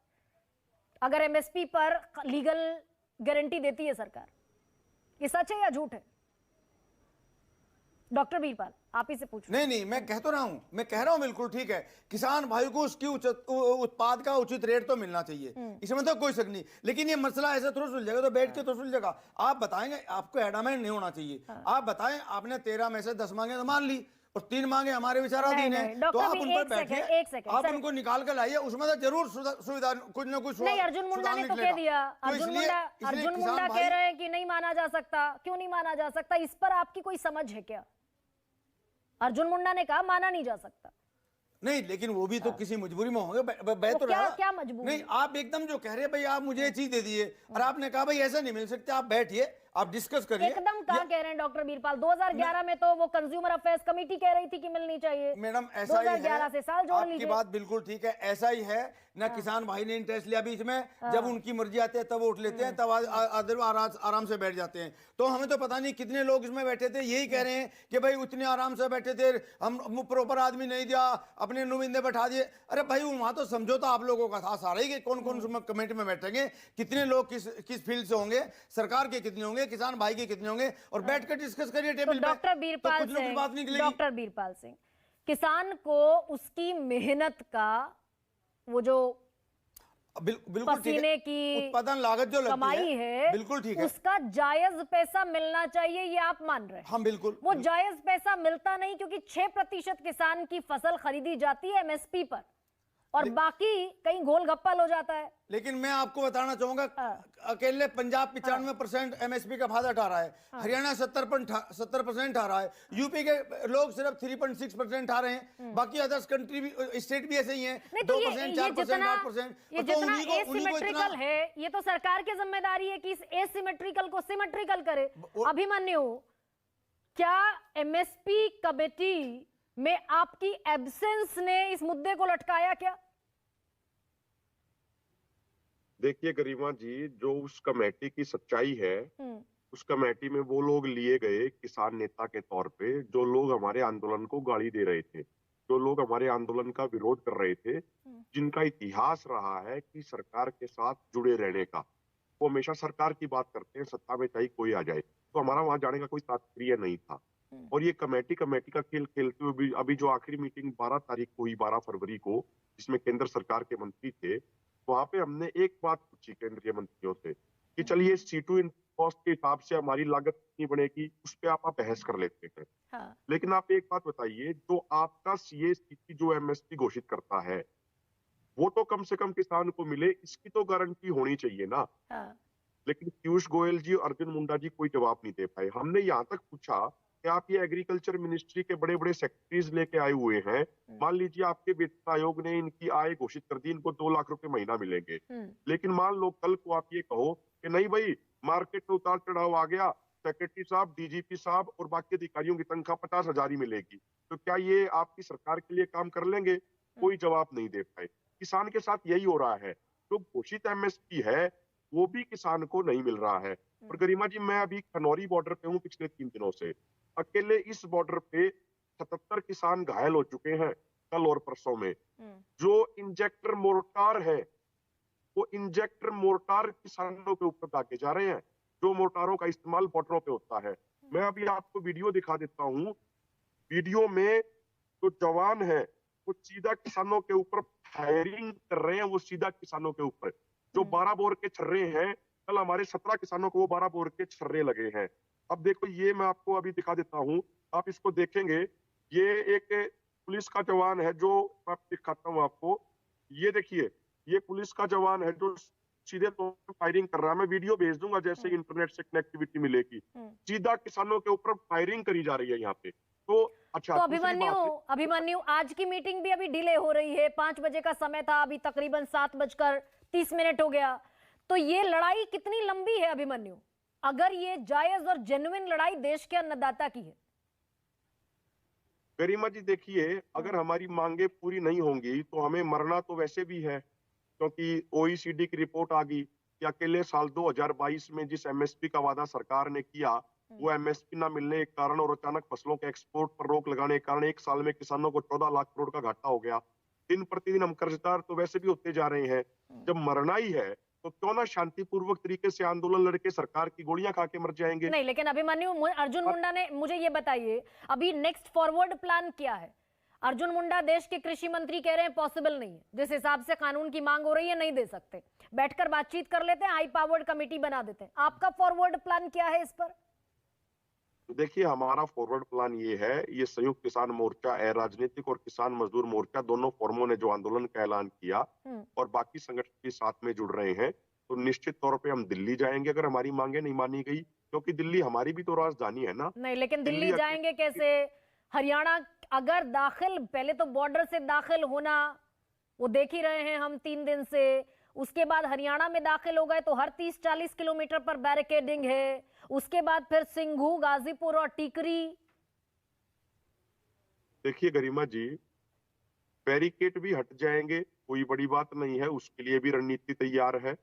अगर एमएसपी पर लीगल गारंटी देती है सरकार, ये सच है या झूठ है? डॉक्टर बीरपाल, आप ही से पूछ। नहीं, मैं कह तो रहा हूं, मैं कह रहा हूं बिल्कुल ठीक है, किसान भाई को उसकी उत्पाद का उचित रेट तो मिलना चाहिए, इसमें तो कोई शक नहीं। लेकिन ये मसला ऐसे थोड़ा सुलझेगा, तो बैठ के तो सुलझेगा। आप बताएंगे, आपको एडामेंट नहीं होना चाहिए। आप बताएं, आपने 13 में से 10 मांगे तो मान ली, और 3 मांगे हमारे विचाराधीन है, तो आप उन पर बैठिए, आप उनको निकाल कर लाइए, उसमें तो जरूर सुविधा कुछ ना कुछ। नहीं, अर्जुन मुंडा ने तो कह दिया, अर्जुन मुंडा कह रहे हैं कि नहीं माना जा सकता। क्यों नहीं माना जा सकता? इस पर आपकी कोई समझ है क्या? अर्जुन मुंडा ने कहा माना नहीं जा सकता। नहीं, लेकिन वो भी तो किसी मजबूरी में होंगे, तो क्या मजबूरी? नहीं, आप एकदम जो कह रहे हैं भाई आप मुझे ये चीज दे दिए, और आपने कहा भाई ऐसा नहीं मिल सकते, आप बैठिए, आप डिस्कस करिए। एकदम कहाँ कह रहे हैं डॉक्टर बीरपाल? 2011 में तो वो कंज्यूमर अफेयर्स कमेटी कह रही थी कि मिलनी चाहिए। मैडम ऐसा ही है, 2011 से साल जोड़ आपकी लीजिए। बात बिल्कुल ठीक है, ऐसा ही है ना। किसान भाई ने इंटरेस्ट लिया बीच में, जब उनकी मर्जी आती है तब उठ लेते हैं, तब आराम से बैठ जाते हैं। तो हमें तो पता नहीं कितने लोग इसमें बैठे थे, यही कह रहे हैं कि भाई उतने आराम से बैठे थे, हम प्रॉपर आदमी नहीं दिया, अपने नुमाइंदे बैठा दिए। अरे भाई वहां तो समझौता आप लोगों का था सारा ही, कौन कौन कमेटी में बैठेंगे, कितने लोग किस फील्ड से होंगे, सरकार के कितने होंगे, किसान भाई के कितने होंगे, और बैठ कर डिस्कस करिए टेबल पे। डॉक्टर बीरपाल कुछ ना कुछ बात निकलेगी। डॉक्टर बीरपाल सिंह, किसान को उसकी मेहनत का वो जो बिल्कुल पसीने की उत्पादन लागत जो कमाई है, बिल्कुल ठीक है, उसका जायज पैसा मिलना चाहिए, ये आप मान रहे हैं? हम बिल्कुल। वो जायज पैसा मिलता नहीं, क्योंकि 6% किसान की फसल खरीदी जाती है एमएसपी पर, और बाकी कहीं गोलगप्पा हो जाता है। लेकिन मैं आपको बताना चाहूंगा, अकेले पंजाब 95% एमएसपी का फायदा उठा रहा है, हरियाणा 70% उठा रहा है, यूपी के लोग सिर्फ 3.6% उठा रहे हैं, बाकी अदर्स कंट्री भी, स्टेट भी ऐसे ही हैं, 2%, 4%, 8%। ये जितना एसिमेट्रिकल है, ये तो सरकार की जिम्मेदारी है कि इस एसिमेट्रिकल को सिमेट्रिकल करे। अभिमन्यु, क्या एमएसपी कमेटी में आपकी एब्सेंस ने इस मुद्दे को लटकाया क्या? देखिए गरिमा जी, जो उस कमेटी की सच्चाई है, उस कमेटी में वो लोग लिए गए किसान नेता के तौर पे, जो लोग हमारे आंदोलन को गाली दे रहे थे, जो लोग हमारे आंदोलन का विरोध कर रहे थे, जिनका इतिहास रहा है कि सरकार के साथ जुड़े रहने का। वो हमेशा सरकार की बात करते हैं, सत्ता में चाहे कोई आ जाए। तो हमारा वहां जाने का कोई तात्पर्य नहीं था। और ये कमेटी का खेल खेलते हुए भी अभी जो आखिरी मीटिंग 12 तारीख को हुई, 12 फरवरी को, जिसमें केंद्र सरकार के मंत्री थे, वहां पे हमने एक बात पूछी केंद्रीय मंत्रियों से कि चलिए C2 कॉस्ट के हिसाब से हमारी लागत कितनी बनेगी, उस पर आप बहस कर लेते हैं। हाँ। लेकिन आप एक बात बताइए, जो आपका CACP जो MSP घोषित करता है, वो तो कम से कम किसान को मिले, इसकी तो गारंटी होनी चाहिए ना। हाँ। लेकिन पीयूष गोयल जी और अर्जुन मुंडा जी कोई जवाब नहीं दे पाए। हमने यहाँ तक पूछा कि आप ये एग्रीकल्चर मिनिस्ट्री के बड़े बड़े सेक्रेटरीज लेके आए हुए हैं, मान लीजिए आपके वित्त आयोग ने इनकी आय घोषित कर दी, इनको 2 लाख रुपए महीना मिलेंगे, लेकिन मान लो कल को आप ये कहो कि नहीं भाई मार्केट में उतार चढ़ाव आ गया, सेक्रेटरी साहब, DGP साहब और बाकी अधिकारियों की तनख्वाह 50,000 ही मिलेगी, तो क्या ये आपकी सरकार के लिए काम कर लेंगे? कोई जवाब नहीं दे पाए। किसान के साथ यही हो रहा है, जो घोषित MSP है वो भी किसान को नहीं मिल रहा है। और गरिमा जी, मैं अभी खनौरी बॉर्डर पे हूँ पिछले 3 दिनों से, अकेले इस बॉर्डर पे 77 किसान घायल हो चुके हैं कल और परसों में। जो इंजेक्टर मोर्टार है, वो इंजेक्टर मोर्टार किसानों के ऊपर दागे जा रहे हैं, जो मोर्टारों का इस्तेमाल बॉर्डरों पे होता है। मैं अभी आपको वीडियो दिखा देता हूँ। वीडियो में जो जवान है वो सीधा किसानों के ऊपर फायरिंग कर रहे हैं, वो सीधा किसानों के ऊपर। जो 12 बोर के छर्रे हैं, कल हमारे 17 किसानों को वो 12 बोर के छर्रे लगे हैं। अब देखो, ये मैं आपको अभी दिखा देता हूं, आप इसको देखेंगे। ये एक पुलिस का जवान है जो, मैं दिखाता हूँ आपको, ये देखिए, ये पुलिस का जवान है जो सीधे तौर पर फायरिंग कर रहा है। मैं वीडियो भेज दूंगा जैसे इंटरनेट से कनेक्टिविटी मिलेगी। सीधा किसानों के ऊपर फायरिंग करी जा रही है यहाँ पे। तो अच्छा, तो दूसरी अभिमन्यु बात है, अभिमन्यु आज की मीटिंग भी अभी डिले हो रही है। 5 बजे का समय था, अभी तकरीबन 7:30 हो गया। तो ये लड़ाई कितनी लंबी है अभिमन्यु, अगर ये जायज और जेन्युइन लड़ाई देश के अन्नदाता की है? गरिमा जी देखिए, अगर हमारी मांगे पूरी नहीं होंगी तो हमें मरना तो वैसे भी है, क्योंकि ओईसीडी की रिपोर्ट आ गई कि अकेले साल 2022 में जिस एमएसपी का वादा सरकार ने किया, वो एमएसपी ना मिलने के कारण और अचानक फसलों के एक्सपोर्ट पर रोक लगाने के कारण एक साल में किसानों को 14 लाख करोड़ का घाटा हो गया। दिन प्रतिदिन हम कर्जदार तो वैसे भी होते जा रहे हैं। जब मरना ही है तो क्यों ना शांतिपूर्वक तरीके से आंदोलन लड़के सरकार की गोलियां खा के मर जाएंगे। नहीं, लेकिन अभिमन्यु, अर्जुन मुंडा ने, मुझे ये बताइए अभी नेक्स्ट फॉरवर्ड प्लान क्या है? अर्जुन मुंडा देश के कृषि मंत्री कह रहे हैं पॉसिबल नहीं है, जिस हिसाब से कानून की मांग हो रही है नहीं दे सकते, बैठकर बातचीत कर लेते हैं, हाई पावर्ड कमेटी बना देते हैं। आपका फॉरवर्ड प्लान क्या है इस पर? देखिए, हमारा फॉरवर्ड प्लान ये है, ये संयुक्त किसान मोर्चा, राजनीतिक और किसान मजदूर मोर्चा दोनों फोरमों ने जो आंदोलन का ऐलान किया और बाकी संगठन भी साथ में जुड़ रहे हैं, तो निश्चित तौर पे हम दिल्ली जाएंगे अगर हमारी मांगे नहीं मानी गई, क्योंकि दिल्ली हमारी भी तो राजधानी है ना। नहीं, लेकिन दिल्ली जाएंगे कैसे? हरियाणा अगर दाखिल, पहले तो बॉर्डर से दाखिल होना वो देख ही रहे हैं हम 3 दिन से, उसके बाद हरियाणा में दाखिल हो गए तो हर 30-40 किलोमीटर पर बैरिकेडिंग है, उसके बाद फिर सिंघू, गाजीपुर और टीकरी। देखिए गरिमा जी, बैरिकेड भी हट जाएंगे, कोई बड़ी बात नहीं है, उसके लिए भी रणनीति तैयार है।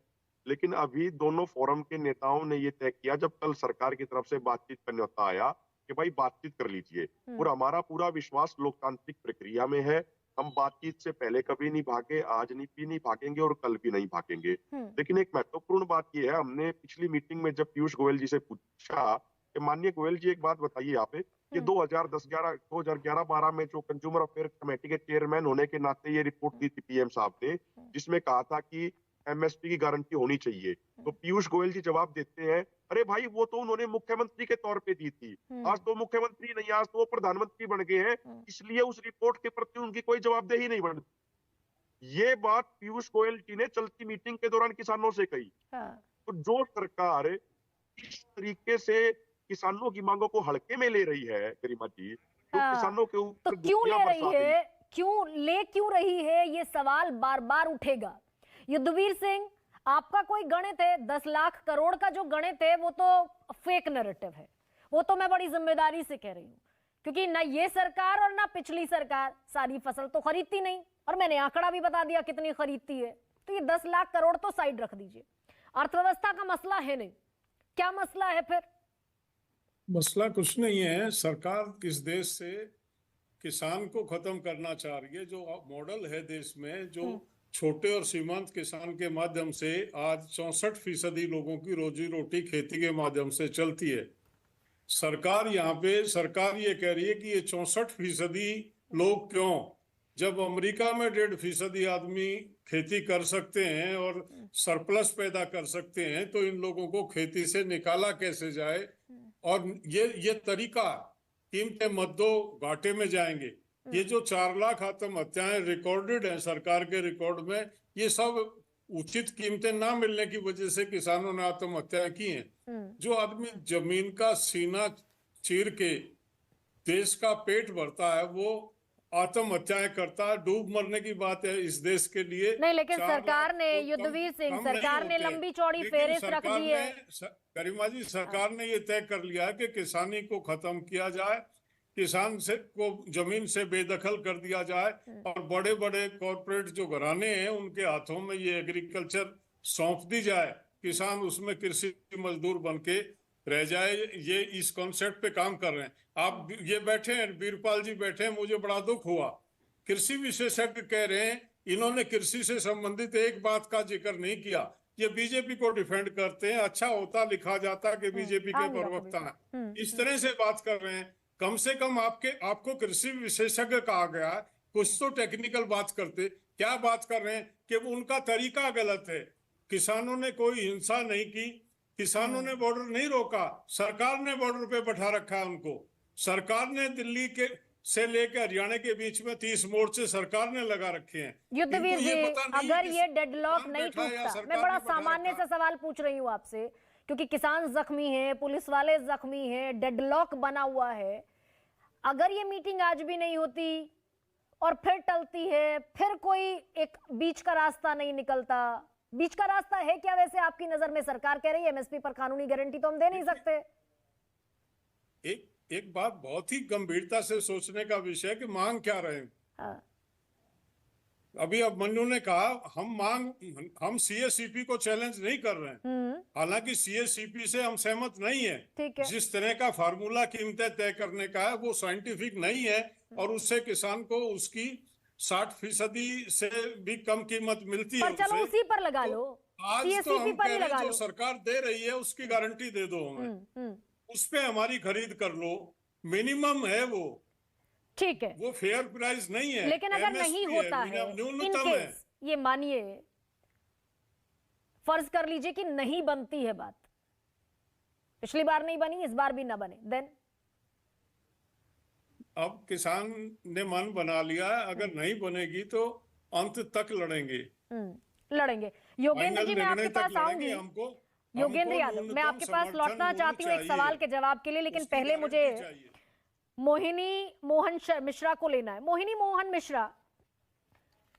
लेकिन अभी दोनों फोरम के नेताओं ने ये तय किया, जब कल सरकार की तरफ से बातचीत का न्योता आया कि भाई बातचीत कर लीजिए, और हमारा पूरा विश्वास लोकतांत्रिक प्रक्रिया में है। हम बातचीत से पहले कभी नहीं भागे, आज नहीं भागेंगे और कल भी नहीं भागेंगे। लेकिन एक महत्वपूर्ण बात यह है, हमने पिछली मीटिंग में जब पीयूष गोयल जी से पूछा कि माननीय गोयल जी एक बात बताइए यहाँ पे कि 2011-12 में जो कंज्यूमर अफेयर कमेटी के चेयरमैन होने के नाते ये रिपोर्ट दी थी पीएम साहब ने, जिसमें कहा था कि एमएसपी की गारंटी होनी चाहिए, तो पीयूष गोयल जी जवाब देते हैं, अरे भाई वो तो उन्होंने मुख्यमंत्री के तौर पे दी थी, आज तो मुख्यमंत्री नहीं, आज तो वो प्रधानमंत्री बन गए हैं, इसलिए उस रिपोर्ट के प्रति उनकी कोई जवाबदेही नहीं बनती। ये बात पीयूष गोयल जी ने चलती मीटिंग के दौरान किसानों से कही। तो जो सरकार इस तरीके से किसानों की मांगों को हल्के में ले रही है गरिमा जी, तो किसानों के ऊपर तो क्यों ले रही है, क्यों रही है, ये सवाल बार बार उठेगा। युद्धवीर सिंह, आपका कोई गणित है? 10 लाख करोड़ का जो गणित है वो तो फेक नैरेटिव है, वो तो मैं बड़ी जिम्मेदारी से कह रही हूँ, क्योंकि ना ये सरकार और ना पिछली सरकार सारी फसल तो खरीदती नहीं, और मैंने आंकड़ा भी बता दिया कितनी खरीदती है। तो ये 10 लाख करोड़ तो साइड रख दीजिए, अर्थव्यवस्था का मसला है नहीं, क्या मसला है फिर? मसला कुछ नहीं है, सरकार इस देश से किसान को खत्म करना चाह रही है। जो मॉडल है देश में, जो छोटे और सीमांत किसान के माध्यम से आज 64% लोगों की रोजी रोटी खेती के माध्यम से चलती है। सरकार ये कह रही है कि ये 64% लोग क्यों, जब अमेरिका में 1.5% आदमी खेती कर सकते हैं और सरप्लस पैदा कर सकते हैं, तो इन लोगों को खेती से निकाला कैसे जाए। और ये तरीका, कीमतें मत दो घाटे में जाएंगे। ये जो 4 लाख आत्महत्याएं रिकॉर्डेड हैं सरकार के रिकॉर्ड में, ये सब उचित कीमतें ना मिलने की वजह से किसानों ने आत्महत्याएं की हैं। जो आदमी जमीन का सीना चीर के देश का पेट भरता है, वो आत्महत्याएं करता है। डूब मरने की बात है इस देश के लिए नहीं, लेकिन सरकार ने, युद्धवीर सिंह, सरकार ने लंबी चौड़ी फेहरिस्त रख दी है। गरिमा जी, सरकार ने ये तय कर लिया है कि किसानी को खत्म किया जाए, किसान से को जमीन से बेदखल कर दिया जाए, और बड़े बड़े कॉर्पोरेट जो घराने हैं उनके हाथों में ये एग्रीकल्चर सौंप दी जाए, किसान उसमें कृषि मजदूर बन के रह जाए। ये इस कॉन्सेप्ट पे काम कर रहे हैं। आप ये बैठे हैं, वीरपाल जी बैठे हैं, मुझे बड़ा दुख हुआ। कृषि विशेषज्ञ कह रहे हैं इन्होंने कृषि से संबंधित एक बात का जिक्र नहीं किया। ये बीजेपी को डिफेंड करते हैं, अच्छा होता लिखा जाता कि बीजेपी के प्रवक्ता हैं, इस तरह से बात कर रहे हैं। कम से कम आपको कृषि विशेषज्ञ कहा गया, कुछ तो टेक्निकल बात करते। क्या बात कर रहे हैं कि उनका तरीका गलत है। किसानों ने कोई हिंसा नहीं की, किसानों ने बॉर्डर नहीं रोका, सरकार ने बॉर्डर पे बैठा रखा है उनको। सरकार ने दिल्ली के से लेकर हरियाणा के बीच में 30 मोर्चे सरकार ने लगा रखे हैं। युद्धवीर इनको जी, ये पता नहीं अगर कि ये डेडलॉक कौन नहीं बैठा है या टूटता, सरकार मैं बड़ा ने बैठा सामान्य रखा। सा सवाल पूछ रही हूँ आपसे, क्योंकि किसान जख्मी हैं, पुलिस वाले जख्मी हैं, डेडलॉक बना हुआ है। अगर ये मीटिंग आज भी नहीं होती और फिर टलती है, फिर कोई एक बीच का रास्ता नहीं निकलता, बीच का रास्ता है क्या वैसे आपकी नजर में? सरकार कह रही है एमएसपी पर कानूनी गारंटी तो हम दे नहीं सकते। एक बात बहुत ही गंभीरता से सोचने का विषय है कि मांग क्या रहे हैं। हाँ। अभी अब मन्नू ने कहा हम सीएससीपी को चैलेंज नहीं कर रहे हैं, हालांकि सीएससीपी से हम सहमत नहीं ठीक है। है। जिस तरह का फार्मूला कीमतें तय करने का है वो साइंटिफिक नहीं है और उससे किसान को उसकी 60% से भी कम कीमत मिलती है। पर चलो उसी पर लगा लो, आज तो सीएससीपी हम पर कह ही रहे लगा हैं लो। जो सरकार दे रही है उसकी गारंटी दे दो हमें, उस पे हमारी खरीद कर लो, मिनिमम है वो, ठीक है। वो फेयर प्राइस नहीं है। लेकिन अगर नहीं MSP होता है, न्यूनतम इन है। केस ये मानिए, फर्ज कर लीजिए कि नहीं बनती है बात, पिछली बार नहीं बनी, इस बार भी ना बने, देन अब किसान ने मन बना लिया है, अगर नहीं बनेगी तो अंत तक लड़ेंगे, लड़ेंगे। योगेंद्र फाइनल जी, मैं आपके निर्णय तक पास लड़ेंगे। आऊंगी। योगेंद्र यादव, मैं आपके पास लौटना चाहती हूँ एक सवाल के जवाब के लिए, लेकिन पहले मुझे मोहिनी मोहन मिश्रा को लेना है। मोहिनी मोहन मिश्रा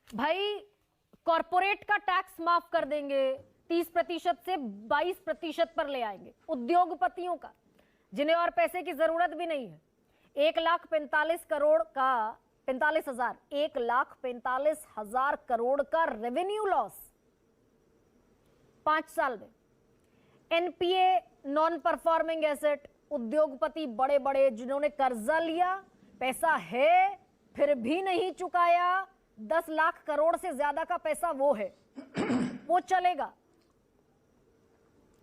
भाई, कॉरपोरेट का टैक्स माफ कर देंगे, 30% से 22% पर ले आएंगे। उद्योगपतियों का, जिन्हें और पैसे की जरूरत भी नहीं है, 1,45,000 करोड़ का 1,45,000 करोड़ का रेवेन्यू लॉस 5 साल में। एनपीए, नॉन परफॉर्मिंग एसेट, उद्योगपति बड़े बड़े जिन्होंने कर्जा लिया, पैसा है फिर भी नहीं चुकाया, 10 लाख करोड़ से ज्यादा का पैसा वो है, वो चलेगा।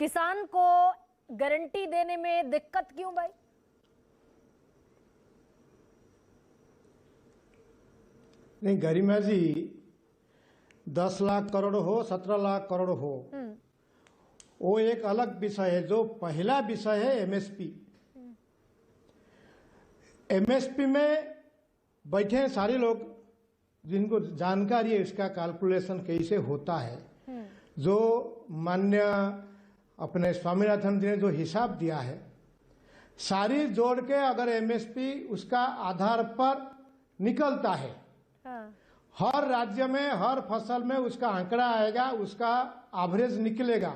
किसान को गारंटी देने में दिक्कत क्यों भाई? नहीं गरिमा जी, 10 लाख करोड़ हो, 17 लाख करोड़ हो, वो एक अलग विषय है। जो पहला विषय है एमएसपी, एमएसपी में बैठे हैं सारे लोग जिनको जानकारी है इसका कैलकुलेशन कैसे होता है। जो मान्य अपने स्वामीनाथन जी ने जो हिसाब दिया है, सारी जोड़ के अगर एमएसपी उसका आधार पर निकलता है, हर राज्य में हर फसल में उसका आंकड़ा आएगा, उसका एवरेज निकलेगा।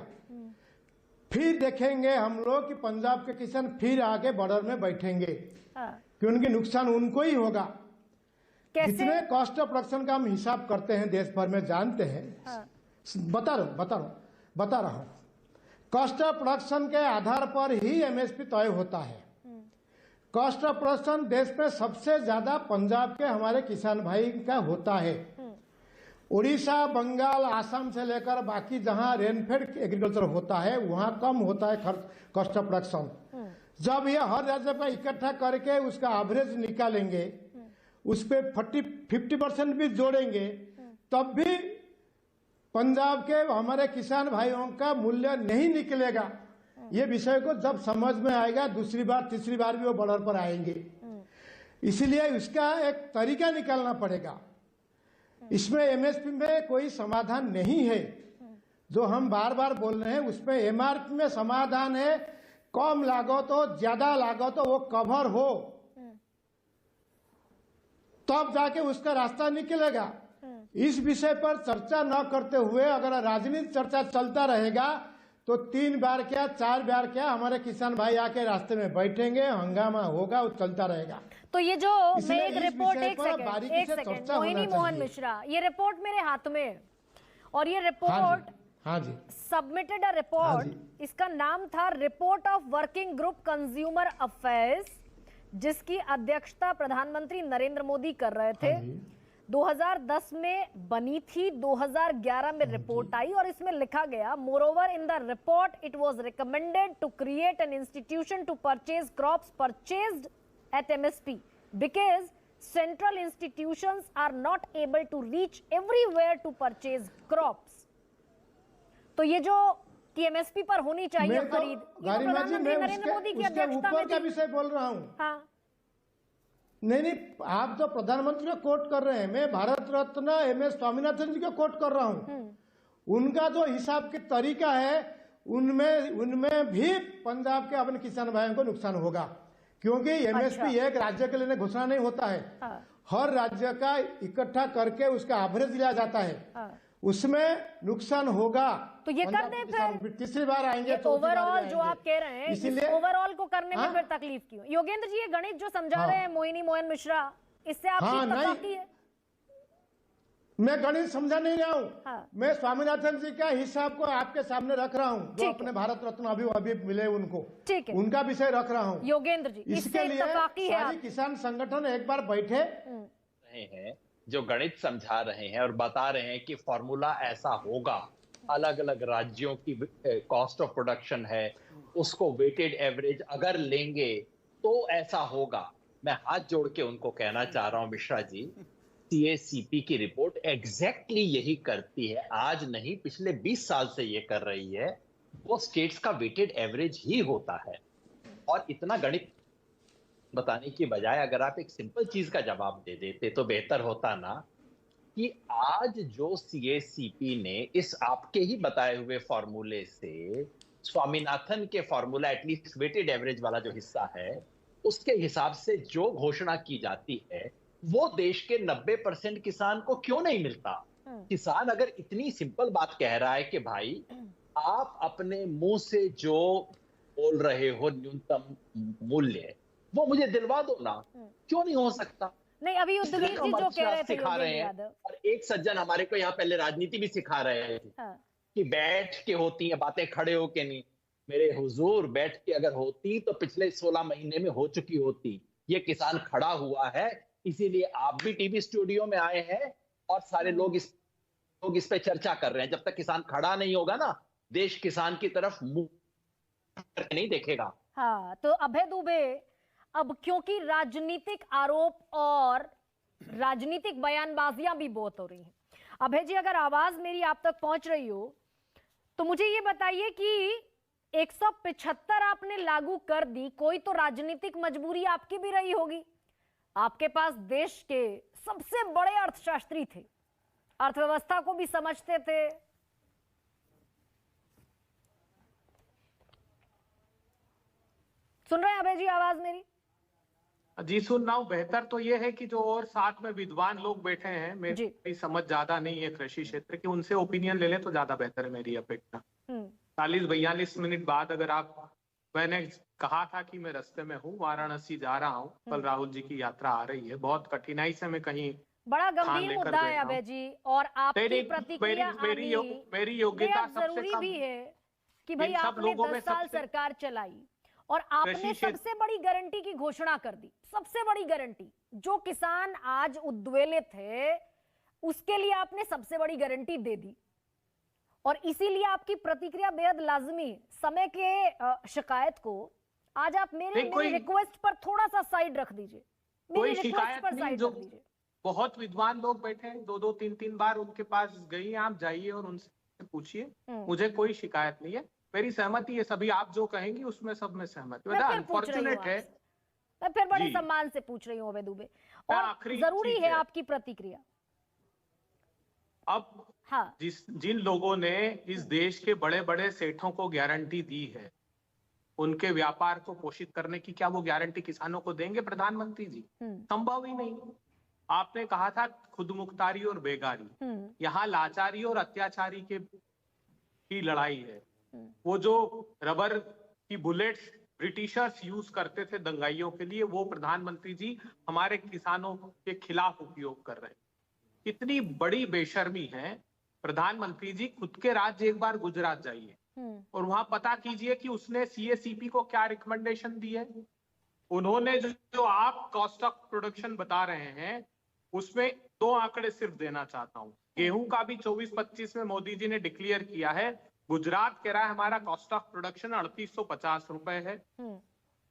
फिर देखेंगे हम लोग कि पंजाब के किसान फिर आके बॉर्डर में बैठेंगे, कि उनके नुकसान उनको ही होगा। जितने कॉस्ट ऑफ प्रोडक्शन का हम हिसाब करते हैं देश भर में जानते हैं। बता रहा हूं कॉस्ट ऑफ प्रोडक्शन के आधार पर ही एमएसपी तय होता है। कॉस्ट ऑफ प्रोडक्शन देश में सबसे ज्यादा पंजाब के हमारे किसान भाई का होता है। उड़ीसा, बंगाल, आसाम से लेकर बाकी जहां रेनफेड एग्रीकल्चर होता है वहां कम होता है कॉस्ट ऑफ प्रोडक्शन। जब ये हर राज्य का इकट्ठा करके उसका एवरेज निकालेंगे, उस पर 50% भी जोड़ेंगे, तब भी पंजाब के हमारे किसान भाइयों का मूल्य नहीं निकलेगा। ये विषय को जब समझ में आएगा, दूसरी बार तीसरी बार भी वो बॉर्डर पर आएंगे। इसलिए इसका एक तरीका निकालना पड़ेगा। इसमें एमएसपी में कोई समाधान नहीं है। जो हम बार बार बोल रहे हैं उसमें एमआरपी में समाधान है। कम लागत हो, ज्यादा लागत हो, वो कवर हो, तब जाके उसका रास्ता निकलेगा। इस विषय पर चर्चा न करते हुए अगर राजनीतिक चर्चा चलता रहेगा तो 3 बार क्या 4 बार क्या हमारे किसान भाई आके रास्ते में बैठेंगे, हंगामा होगा, वो चलता रहेगा। तो ये जो मैं एक इस रिपोर्ट, विषय एक पर सेकंड बारीकी से चर्चा मोहिनी होना मोहन चाहिए। मिश्रा, ये रिपोर्ट मेरे हाथ में है और ये रिपोर्ट हाँ जी सबमिटेड अ रिपोर्ट, इसका नाम था report of working group consumer affairs, जिसकी अध्यक्षता प्रधानमंत्री नरेंद्र मोदी कर रहे थे। 2010 में बनी थी, 2011 में रिपोर्ट आई और इसमें लिखा गया, moreover in the report it was recommended to create an institution to purchase crops purchased at MSP because central institutions are not able to reach everywhere to purchase crops. तो ये जो कि एमएसपी पर होनी चाहिए खरीद, गारिमा जी, मैं नरेंद्र मोदी की उसके अध्यक्षता ऊपर में का थी। विषय बोल रहा हूँ। हाँ, नहीं, आप तो प्रधानमंत्री को कोट कर रहे हैं, मैं भारत रत्न एम.एस. स्वामीनाथन जी को कोट कर रहा हूं। उनका जो हिसाब के तरीका है उनमें भी पंजाब के अपने किसान भाइयों को नुकसान होगा, क्योंकि एमएसपी एक राज्य के लिए घोषणा नहीं होता है। हर राज्य का इकट्ठा करके उसका एवरेज लिया जाता है, उसमें नुकसान होगा। तो ये कर दें फिर, तीसरी बार आएंगे, ओवरऑल जो आप कह रहे हैं, इसीलिए ओवरऑल को करने में फिर तकलीफ क्यों? योगेंद्र जी, ये गणित जो समझा रहे हैं मोहिनी मोहन मिश्रा, इससे आपकी तफाकी है? मैं गणित समझा नहीं रहा हूँ, मैं स्वामीनाथन जी का हिसाब को आपके सामने रख रहा हूँ, जो अपने भारत रत्न अभी मिले उनको, ठीक है, उनका विषय रख रहा हूँ। योगेंद्र जी, इसके लिए सारी किसान संगठन एक बार बैठे रहे हैं, जो गणित समझा रहे हैं और बता रहे हैं कि फॉर्मूला ऐसा होगा, अलग अलग राज्यों की कॉस्ट ऑफ प्रोडक्शन है, उसको वेटेड एवरेज अगर लेंगे तो ऐसा होगा। मैं हाथ जोड़ के उनको कहना चाह रहा हूं मिश्रा जी, सीएसीपी की रिपोर्ट एग्जैक्टली यही करती है, आज नहीं पिछले 20 साल से ये कर रही है। वो स्टेट्स का वेटेड एवरेज ही होता है। और इतना गणित बताने की बजाय अगर आप एक सिंपल चीज का जवाब दे देते तो बेहतर होता ना, कि आज जो सीएसीपी ने इस आपके ही बताए हुए फॉर्मूले से स्वामीनाथन के फॉर्मूला एटलीस्ट वेटेड एवरेज वाला जो हिस्सा है उसके हिसाब से जो घोषणा की जाती है वो देश के 90% किसान को क्यों नहीं मिलता? किसान अगर इतनी सिंपल बात कह रहा है कि भाई आप अपने मुंह से जो बोल रहे हो न्यूनतम मूल्य वो मुझे दिलवा दो ना, क्यों नहीं हो सकता? नहीं, अभी उद्दीप जी जो कह रहे थे, सिखा रहे हैं, और एक सज्जन हमारे को यहाँ पहले राजनीति भी सिखा रहे थे कि बैठ के होती है बातें, खड़े होके नहीं। मेरे हुजूर, बैठ के अगर होती तो पिछले 16 महीने में हो चुकी होती। ये किसान खड़ा हुआ है, इसीलिए आप भी टीवी स्टूडियो में आए हैं और सारे लोग इस पे चर्चा कर रहे हैं। जब तक किसान खड़ा नहीं होगा ना, देश किसान की तरफ मुंह नहीं देखेगा। हाँ, तो अभय दुबे, अब क्योंकि राजनीतिक आरोप और राजनीतिक बयानबाजियां भी बहुत हो रही हैं, अभय जी अगर आवाज मेरी आप तक पहुंच रही हो तो मुझे ये बताइए कि 175 आपने लागू कर दी, कोई तो राजनीतिक मजबूरी आपकी भी रही होगी। आपके पास देश के सबसे बड़े अर्थशास्त्री थे, अर्थव्यवस्था को भी समझते थे। सुन रहे हैं अभय जी आवाज मेरी? जी सुन रहा हूँ। बेहतर तो ये है कि जो और साथ में विद्वान लोग बैठे हैं, मेरी समझ ज्यादा नहीं है कृषि क्षेत्र की, उनसे ओपिनियन ले लें तो ज्यादा बेहतर है मेरी अपेक्षा। 40-42 मिनट बाद अगर आप, मैंने कहा था कि मैं रास्ते में हूँ, वाराणसी जा रहा हूँ, कल राहुल जी की यात्रा आ रही है, बहुत कठिनाई से मैं कहीं बड़ा गंभीर मुद्दा है अभय जी, और आपकी प्रतिक्रिया मेरी योग्यता जरूरी भी है कि भाई आपने 10 साल सरकार चलाई और आपने सबसे बड़ी गारंटी की घोषणा कर दी। सबसे बड़ी गारंटी, जो किसान आज उद्वेलित है उसके लिए आपने सबसे बड़ी गारंटी दे दी, और इसीलिए आपकी प्रतिक्रिया बेहद लाजमी है। समय के शिकायत को आज आप मेरी रिक्वेस्ट पर थोड़ा सा साइड रख दीजिए, मेरी रिक्वेस्ट पर साइड रख दीजिए। बहुत विद्वान लोग बैठे हैं, 2-2, 3-3 बार उनके पास गई, आप जाइए और उनसे पूछिए, मुझे कोई शिकायत नहीं है, मेरी सहमति है। सभी आप जो कहेंगी उसमें सब में सहमति है। अनफॉर्चुनेट है, मैं फिर बड़े सम्मान से पूछ रही हूँ अभय दुबे, और जरूरी है आपकी प्रतिक्रिया। अब हाँ, जिन लोगों ने इस देश के बड़े बड़े सेठों को गारंटी दी है, उनके व्यापार को पोषित करने की क्या वो गारंटी किसानों को देंगे प्रधानमंत्री जी? संभव ही नहीं। आपने कहा था खुद मुख्तारी और बेगारी, यहाँ लाचारी और अत्याचारी की लड़ाई है। वो जो रबर की बुलेट्स ब्रिटिशर्स यूज करते थे दंगाइयों के लिए, वो प्रधानमंत्री जी हमारे किसानों के खिलाफ उपयोग कर रहे हैं। कितनी बड़ी बेशर्मी है। प्रधानमंत्री जी खुद के राज्य एक बार गुजरात जाइए और वहां पता कीजिए कि उसने सीएसीपी को क्या रिकमेंडेशन दी है। उन्होंने जो आप कॉस्ट ऑफ प्रोडक्शन बता रहे हैं उसमें 2 आंकड़े सिर्फ देना चाहता हूं। गेहूं का भी 24-25 में मोदी जी ने डिक्लेयर किया है। गुजरात कह रहा है हमारा कॉस्ट ऑफ प्रोडक्शन 3850 रुपए है,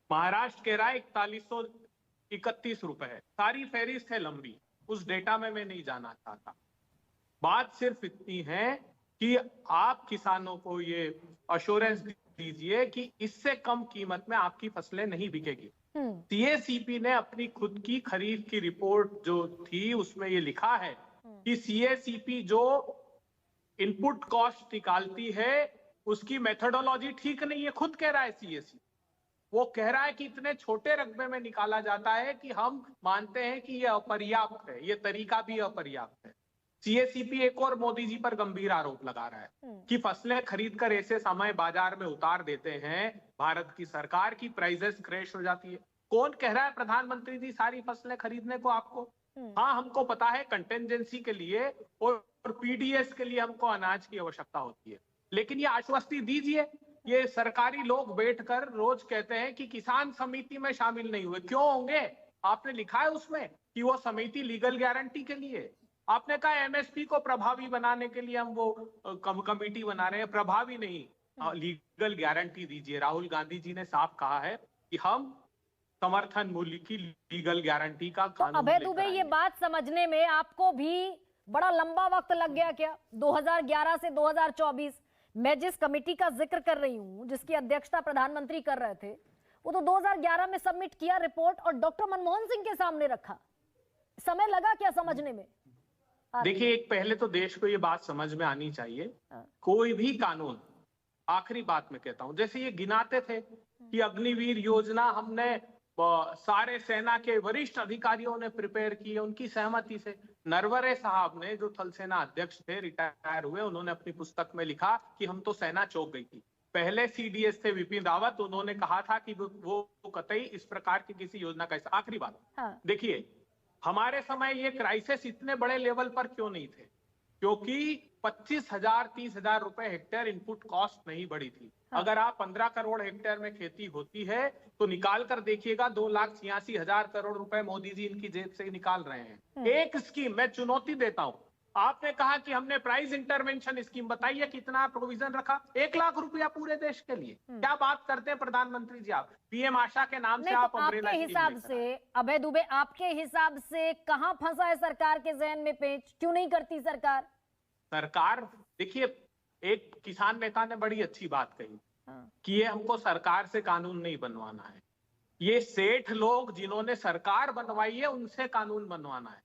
महाराष्ट्र कह रहा है 4131 रुपए है। सारी फहरिस्त है लंबी, उस डेटा में मैं नहीं जाना चाहता। बात सिर्फ इतनी है कि आप किसानों को ये अश्योरेंस दीजिए कि इससे कम कीमत में आपकी फसलें नहीं बिकेगी। सीएसीपी ने अपनी खुद की खरीद की रिपोर्ट जो थी उसमें ये लिखा है कि सीएसीपी जो इनपुट कॉस्ट निकालती है उसकी मेथोडोलॉजी ठीक नहीं है। खुद कह रहा है सीएसीपी, वो कह रहा है कि इतने छोटे रकबे में निकाला जाता है कि हम मानते हैं कि ये अपर्याप्त है, ये तरीका भी अपर्याप्त है। सीएसीपी एक और मोदी जी पर गंभीर आरोप लगा रहा है कि फसलें खरीद कर ऐसे समय बाजार में उतार देते हैं भारत की सरकार की प्राइसेस क्रैश हो जाती है। कौन कह रहा है प्रधानमंत्री जी सारी फसलें खरीदने को आपको? हाँ, हमको पता है कंटेंजेंसी के लिए और पीडीएस के लिए हमको अनाज की आवश्यकता होती है, लेकिन ये आश्वस्ति दीजिए। ये सरकारी लोग बैठकर रोज कहते हैं कि किसान समिति में शामिल नहीं हुए। क्यों होंगे? आपने लिखा है उसमें कि वो समिति लीगल गारंटी के लिए। आपने कहा एमएसपी को प्रभावी बनाने के लिए हम वो कमेटी बना रहे हैं। प्रभावी नहीं, लीगल गारंटी दीजिए। राहुल गांधी जी ने साफ कहा है कि हम समर्थन मूल्य की लीगल गारंटी का कानून अभय दुबे, ये बात समझने में आपको भी बड़ा लंबा वक्त लग गया क्या? 2011 से 2024 मैं जिस कमेटी का जिक्र कर रही हूं, जिसकी अध्यक्षता प्रधानमंत्री कर रहे थे, वो तो 2011 में सबमिट किया रिपोर्ट और डॉक्टर मनमोहन सिंह के सामने रखा। समय लगा क्या समझने में? देखिए, एक पहले तो देश को ये बात समझ में आनी चाहिए, कोई भी कानून, आखिरी बात मैं कहता हूं, जैसे ये गिनाते थे कि अग्निवीर योजना हमने सारे सेना के वरिष्ठ अधिकारियों ने प्रिपेयर की है उनकी सहमति से। नरवरे साहब ने, जो थल सेना अध्यक्ष थे, रिटायर हुए, उन्होंने अपनी पुस्तक में लिखा कि हम तो सेना चौंक गई थी। पहले सीडीएस थे विपिन रावत, उन्होंने कहा था कि वो कतई इस प्रकार की किसी योजना का। आखिरी बात, देखिए हमारे समय ये क्राइसिस इतने बड़े लेवल पर क्यों नहीं थे? क्योंकि 25,000 30,000 रुपए हेक्टेयर इनपुट कॉस्ट नहीं बढ़ी थी। अगर आप 15 करोड़ हेक्टेयर में खेती होती है तो निकाल कर देखिएगा 2,86,000 करोड़ रुपए मोदी जी इनकी जेब से निकाल रहे हैं। एक स्कीम मैं चुनौती देता हूं, आपने कहा कि हमने प्राइस इंटरवेंशन स्कीम, बताइए कितना प्रोविजन रखा? 1 लाख रुपया पूरे देश के लिए। क्या बात करते हैं प्रधानमंत्री जी? आप पीएम आशा के नाम से आप अम्ब्रेला आपके हिसाब से, अभय दुबे, आपके हिसाब से कहां फंसा है सरकार के जहन में पेंच? क्यों नहीं करती सरकार? देखिए, एक किसान नेता ने बड़ी अच्छी बात कही कि ये हमको सरकार से कानून नहीं बनवाना है, ये सेठ लोग जिन्होंने सरकार बनवाई है उनसे कानून बनवाना है।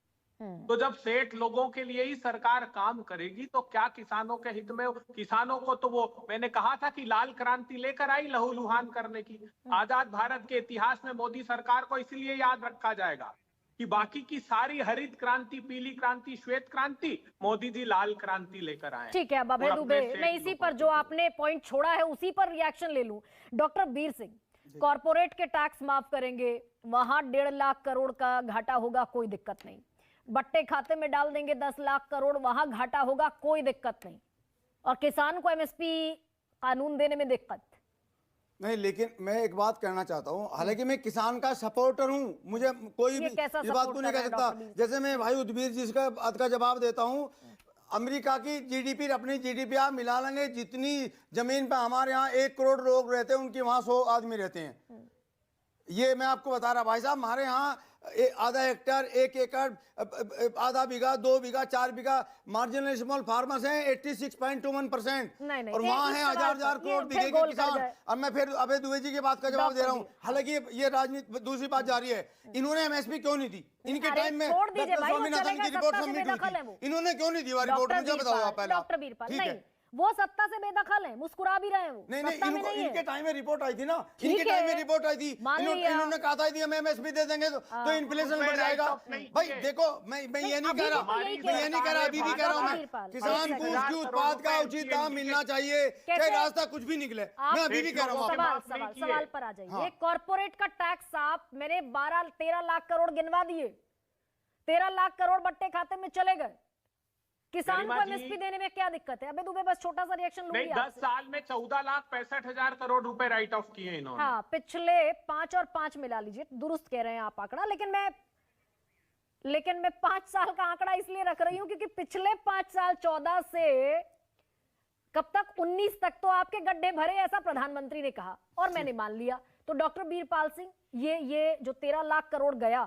तो जब सेठ लोगों के लिए ही सरकार काम करेगी तो क्या किसानों के हित में? किसानों को तो वो, मैंने कहा था कि लाल क्रांति लेकर आई लहूलुहान करने की। आजाद भारत के इतिहास में मोदी सरकार को इसलिए याद रखा जाएगा कि बाकी की सारी हरित क्रांति, पीली क्रांति, श्वेत क्रांति, मोदी जी लाल क्रांति लेकर आए। ठीक है, अब अभय दुबे, मैं इसी पर जो आपने पॉइंट छोड़ा है उसी पर रिएक्शन ले लूं। डॉक्टर वीर सिंह, कॉर्पोरेट के टैक्स माफ करेंगे, वहां 1.5 लाख करोड़ का घाटा होगा, कोई दिक्कत नहीं। बट्टे खाते में डाल देंगे 10 लाख करोड़, वहां घाटा होगा, कोई दिक्कत नहीं। और किसान को एमएसपी कानून देने में दिक्कत नहीं। लेकिन मैं एक बात कहना चाहता हूं, हालांकि मैं किसान का सपोर्टर हूं, मुझे कोई भी इस बात को नहीं कह सकता। जैसे मैं भाई उद्वीर जी का बात का जवाब देता हूं, अमेरिका की जीडीपी, अपनी जीडीपी आप मिला लेंगे, जितनी जमीन पे हमारे यहाँ 1 करोड़ लोग रहते हैं उनकी वहां 100 आदमी रहते हैं। ये मैं आपको बता रहा भाई साहब, हमारे यहाँ आधा हेक्टेयर, 1 एकड़, आधा बीघा, 2 बीघा, 4 बीघा मार्जिनल स्मॉल फार्मर्स हैं 86.21%। और वहाँ है हजार करोड़ बीघे के किसान। और मैं फिर अभय दुबे जी की बात का जवाब दे रहा हूँ। हालांकि ये राजनीति, दूसरी बात जारी है, इन्होंने एमएसपी क्यों नहीं दी? इनके टाइम में डॉक्टर स्वामीनाथन की रिपोर्ट सबमिट हुई थी, इन्होंने क्यों नहीं दी वो रिपोर्ट? मुझे बताओ आप पहले। डॉक्टर वीरपाल, नहीं, वो सत्ता से बेदखल है, मुस्कुरा भी रहे हैं वो। नहीं, इनके टाइम में रिपोर्ट आई थी ना, इनके टाइम में रिपोर्ट आई थी, इन्होंने कहा था यदि हम एमएसपी दे देंगे तो इन्फ्लेशन बढ़ जाएगा। भाई देखो, मैं ये नहीं कह रहा, अभी भी कह रहा हूँ, मैं किसान को उसकी उत्पाद का उचित दाम मिलना चाहिए, चाहे रास्ता कुछ भी निकले। मैं अभी भी कह रहा हूँ। सवाल पर आ जाइए। कॉर्पोरेट का टैक्स आप, मैंने 12-13 लाख करोड़ गिनवा दिए, 13 लाख करोड़ बट्टे खाते में चले गए। किसान को एमएसपी देने में क्या दिक्कत है? अबे दुबे, बस छोटा सा रिएक्शन लूंगी। 10 साल में 14,65,000 करोड़ रुपए राइट ऑफ किए इन्होंने। हाँ, पिछले 5 और 5 मिला लीजिए, दुरुस्त कह रहे हैं आप आंकड़ा, लेकिन मैं 5 साल का आंकड़ा इसलिए रख रही हूं क्योंकि पिछले 5 साल 14 से कब तक 19 तक तो आपके गड्ढे भरे, ऐसा प्रधानमंत्री ने कहा और मैंने मान लिया। तो डॉक्टर वीरपाल सिंह, ये जो 13 लाख करोड़ गया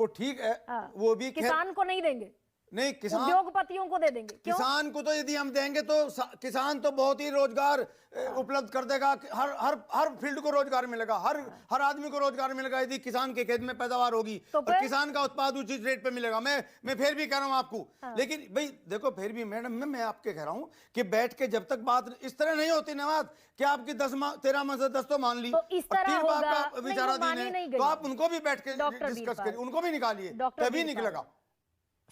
वो ठीक है, वो भी किसान को नहीं देंगे। नहीं, किसान उद्योगपतियों को दे देंगे? क्यों? किसान को तो यदि हम देंगे तो किसान तो बहुत ही रोजगार उपलब्ध कर देगा। हर हर हर फील्ड को रोजगार मिलेगा, हर आदमी को रोजगार मिलेगा यदि किसान के खेत में पैदावार होगी तो और किसान का उत्पाद उचित रेट पे मिलेगा। मैं फिर भी कह रहा हूं आपको, लेकिन भाई देखो, फिर भी मैडम मैं आपके कह रहा हूं कि बैठ के जब तक बात इस तरह नहीं होती ना, बात कि आपकी 13 में से 10 तो मान ली, तो इस तरह 3 होगा, आपका विचाराधीन है, तो आप उनको भी बैठ के डॉक्टर डिस्कस वीरपाल, करिए, उनको भी निकालिए, डॉक्टर तभी वीरपाल, निकलेगा।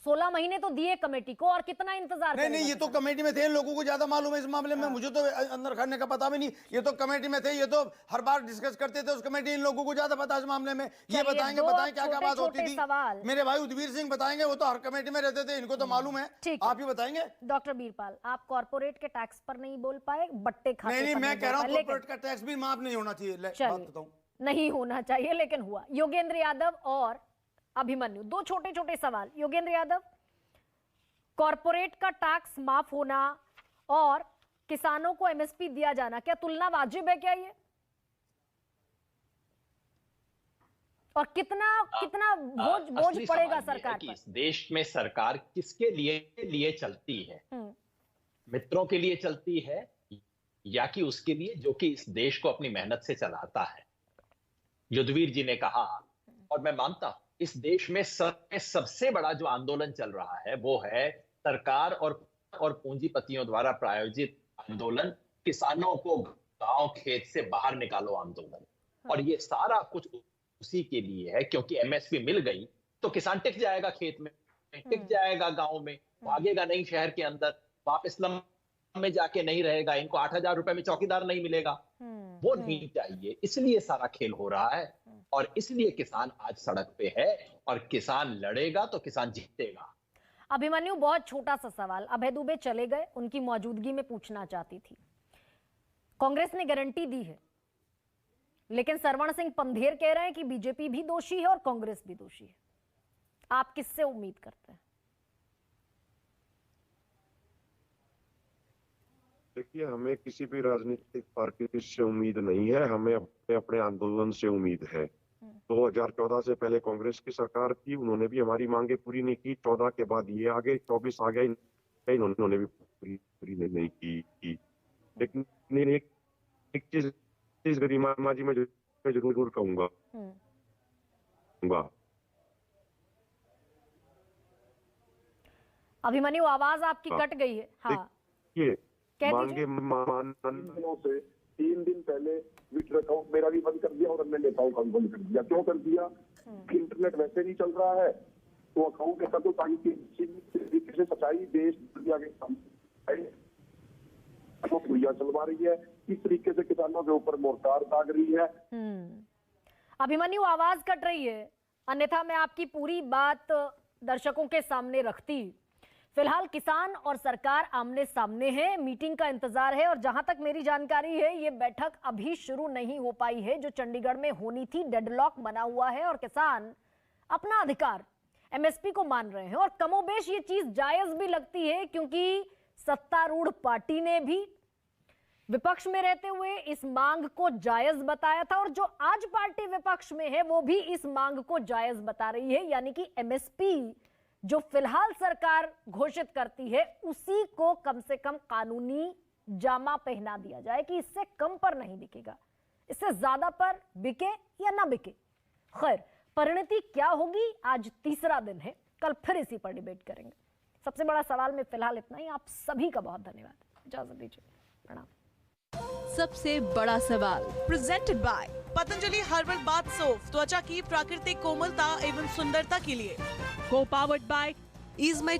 16 महीने तो दिए कमेटी को, और कितना इंतजार नहीं, करेगा ये तो किसान? कमेटी में थे, लोगों को ज्यादा मालूम है इस मामले में, मुझे तो अंदर करने का पता भी नहीं। ये तो कमेटी में थे, ये तो हर बार डिस्कस करते थे उस कमेटी, इन लोगों को ज्यादा पता है इस मामले में। ये चलिए, बताएंगे, दो बताएं क्या क्या बात होती छोटे-छोटे थी। सवाल। मेरे भाई उदवीर सिंह बताएंगे, वो तो हर कमेटी में रहते थे, इनको तो मालूम है। ठीक, आप ही बताएंगे। डॉक्टर बीरपाल, आप कॉर्पोरेट के टैक्स पर नहीं बोल पाए, बट्टे खाते नहीं, पर मैं कह रहा हूँ बोल पाए, कॉर्पोरेट का टैक्स भी माफ नहीं होना चाहिए। बात चलिए, बताऊं, नहीं होना चाहिए, लेकिन हुआ। योगेंद्र यादव और अभिमन्यु, दो छोटे छोटे सवाल। योगेंद्र यादव, कॉर्पोरेट का टैक्स माफ होना और किसानों को एमएसपी दिया जाना, क्या तुलना वाजिब है? क्या ये, और कितना बोझ पड़ेगा सरकार पर? इस देश में सरकार किसके लिए चलती है? मित्रों के लिए चलती है या कि उसके लिए जो कि इस देश को अपनी मेहनत से चलाता है? युद्धवीर जी ने कहा, और मैं मानता हूं, इस देश में सबसे बड़ा जो आंदोलन चल रहा है वो है सरकार और पूंजीपतियों द्वारा प्रायोजित आंदोलन, किसानों को गांव खेत से बाहर निकालो आंदोलन। और ये सारा कुछ उसी के लिए है, क्योंकि एमएसपी मिल गई तो किसान टिक जाएगा खेत में, टिक जाएगा गांव में, भागेगा नहीं शहर के अंदर, वापस स्लम में जाके नहीं रहेगा, इनको 8,000 रुपए में चौकीदार नहीं मिलेगा, वो नहीं चाहिए। इसलिए सारा खेल हो रहा है और इसलिए किसान आज सड़क पे है, और किसान लड़ेगा तो किसान जीतेगा। अभिमन्यु, बहुत छोटा सा सवाल, अभय दुबे चले गए, उनकी मौजूदगी में पूछना चाहती थी। कांग्रेस ने गारंटी दी है, लेकिन सरवण सिंह पंधेर कह रहे हैं कि बीजेपी भी दोषी है और कांग्रेस भी दोषी है। आप किससे उम्मीद करते हैं? देखिए, हमें किसी भी राजनीतिक पार्टी से उम्मीद नहीं है, हमें अपने आंदोलन से उम्मीद है। 2014 से पहले कांग्रेस की सरकार थी, उन्होंने भी हमारी मांगे पूरी नहीं की। 14 के बाद ये आ गए, 24 आ गए, इन्होंने भी पूरी नहीं की। लेकिन एक चीज गरिमा जी मैं जरूर कहूंगा, अभिमन्यु, आवाज आपकी कट गई है। हाँ, मांगे मानदंडों से 3 दिन पहले ट्विटर अकाउंट मेरा भी बंद कर दिया और अन्य नेताओं का भी बंद कर दिया। क्यों कर दिया? इंटरनेट वैसे नहीं चल रहा है, तो अकाउंट ऐसा तो तरीके से सच्चाई देश भैया चलवा रही है, इस तरीके से किसानों के ऊपर मोर्टार दाग रही है। अभिमन्यु, आवाज कट रही है, अन्यथा मैं आपकी पूरी बात दर्शकों के सामने रखती। फिलहाल किसान और सरकार आमने सामने है, मीटिंग का इंतजार है, और जहां तक मेरी जानकारी है ये बैठक अभी शुरू नहीं हो पाई है जो चंडीगढ़ में होनी थी। डेडलॉक बना हुआ है और किसान अपना अधिकार एमएसपी को मान रहे हैं, और कमोबेश ये चीज जायज भी लगती है, क्योंकि सत्तारूढ़ पार्टी ने भी विपक्ष में रहते हुए इस मांग को जायज बताया था, और जो आज पार्टी विपक्ष में है वो भी इस मांग को जायज बता रही है। यानी कि एमएसपी जो फिलहाल सरकार घोषित करती है उसी को कम से कम कानूनी जामा पहना दिया जाए कि इससे कम पर नहीं बिकेगा, इससे ज्यादा पर बिके या ना बिके। खैर, परिणति क्या होगी, आज तीसरा दिन है, कल फिर इसी पर डिबेट करेंगे। सबसे बड़ा सवाल में फिलहाल इतना ही। आप सभी का बहुत धन्यवाद, इजाजत दीजिए, प्रणाम। सबसे बड़ा सवाल presented by Patanjali herbal bath soap, त्वचा की प्राकृतिक कोमलता एवं सुंदरता के लिए। को पावर्ड बाय इज माई